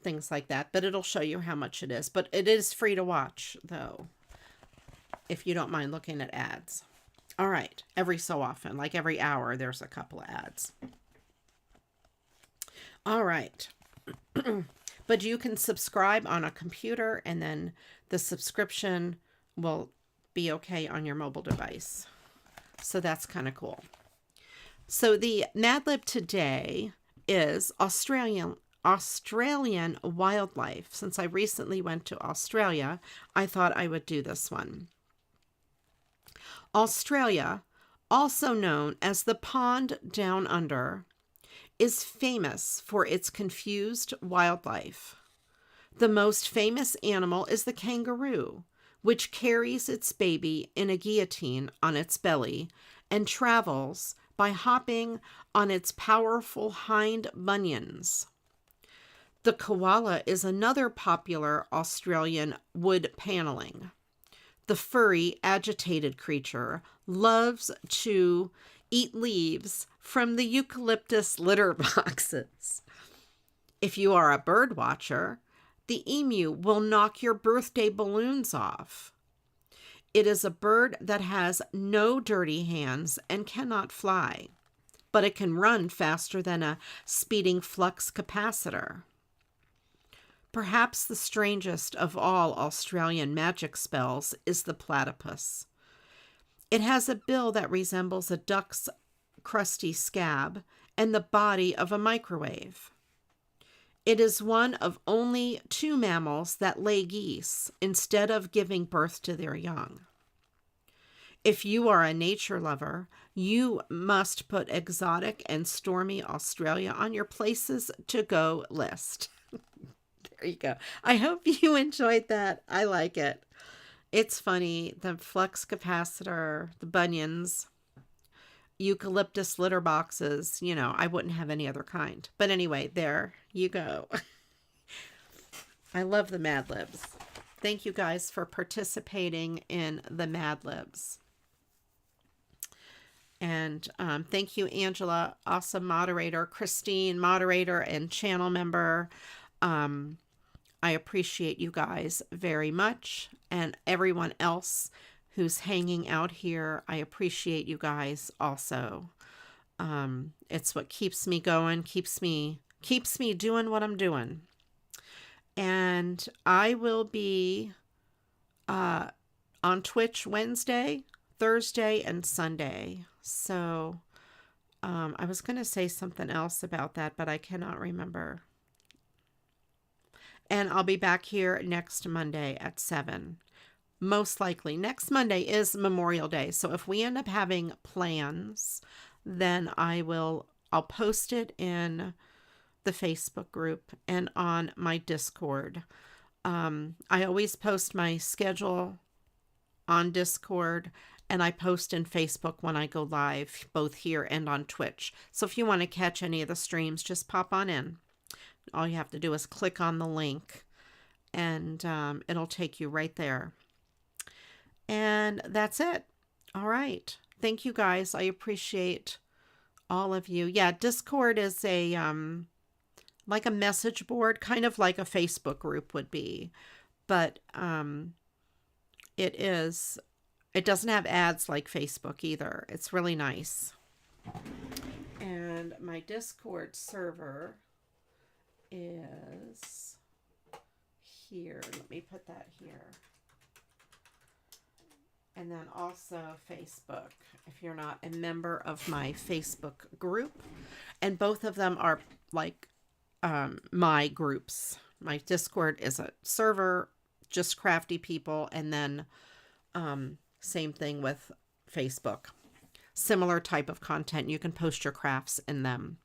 things like that. But it'll show you how much it is. But it is free to watch, though, if you don't mind looking at ads. All right. Every so often, like every hour, there's a couple of ads. All right. But you can subscribe on a computer, and then the subscription will be okay on your mobile device. So that's kind of cool. So the Mad Lib today is Australian wildlife. Since I recently went to Australia, I thought I would do this one. Australia, also known as the Pond Down Under, is famous for its confused wildlife. The most famous animal is the kangaroo, which carries its baby in a guillotine on its belly and travels by hopping on its powerful hind bunions. The koala is another popular Australian wood paneling. The furry, agitated creature loves to eat leaves from the eucalyptus litter boxes. If you are a bird watcher, the emu will knock your birthday balloons off. It is a bird that has no dirty hands and cannot fly, but it can run faster than a speeding flux capacitor. Perhaps the strangest of all Australian magic spells is the platypus. It has a bill that resembles a duck's crusty scab and the body of a microwave. It is one of only 2 mammals that lay geese instead of giving birth to their young. If you are a nature lover, you must put exotic and stormy Australia on your places to go list. There you go. I hope you enjoyed that. I like it. It's funny. The flux capacitor, the bunions, eucalyptus litter boxes, you know, I wouldn't have any other kind. But anyway, there you go. I love the Mad Libs. Thank you guys for participating in the Mad Libs. And thank you, Angela, awesome moderator, Christine, moderator and channel member. I appreciate you guys very much. And everyone else who's hanging out here, I appreciate you guys also. It's what keeps me going, keeps me doing what I'm doing. And I will be on Twitch Wednesday, Thursday, and Sunday. So I was going to say something else about that, but I cannot remember. And I'll be back here next Monday at 7. Most likely. Next Monday is Memorial Day. So if we end up having plans, then I'll post it in the Facebook group and on my Discord. I always post my schedule on Discord, and I post in Facebook when I go live, both here and on Twitch. So if you want to catch any of the streams, just pop on in. All you have to do is click on the link, and it'll take you right there. And that's it. All right. Thank you, guys. I appreciate all of you. Yeah, Discord is a like a message board, kind of like a Facebook group would be. But it doesn't have ads like Facebook either. It's really nice. And my Discord server is here. Let me put that here. And then also Facebook, if you're not a member of my Facebook group. And both of them are like my groups. My Discord is a server, just crafty people. And then same thing with Facebook. Similar type of content. You can post your crafts in them.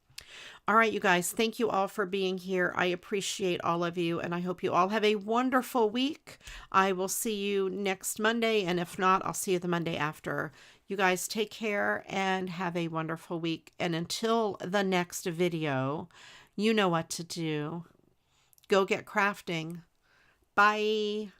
All right, you guys, thank you all for being here. I appreciate all of you, and I hope you all have a wonderful week. I will see you next Monday, and if not, I'll see you the Monday after. You guys take care and have a wonderful week. And until the next video, you know what to do. Go get crafting. Bye.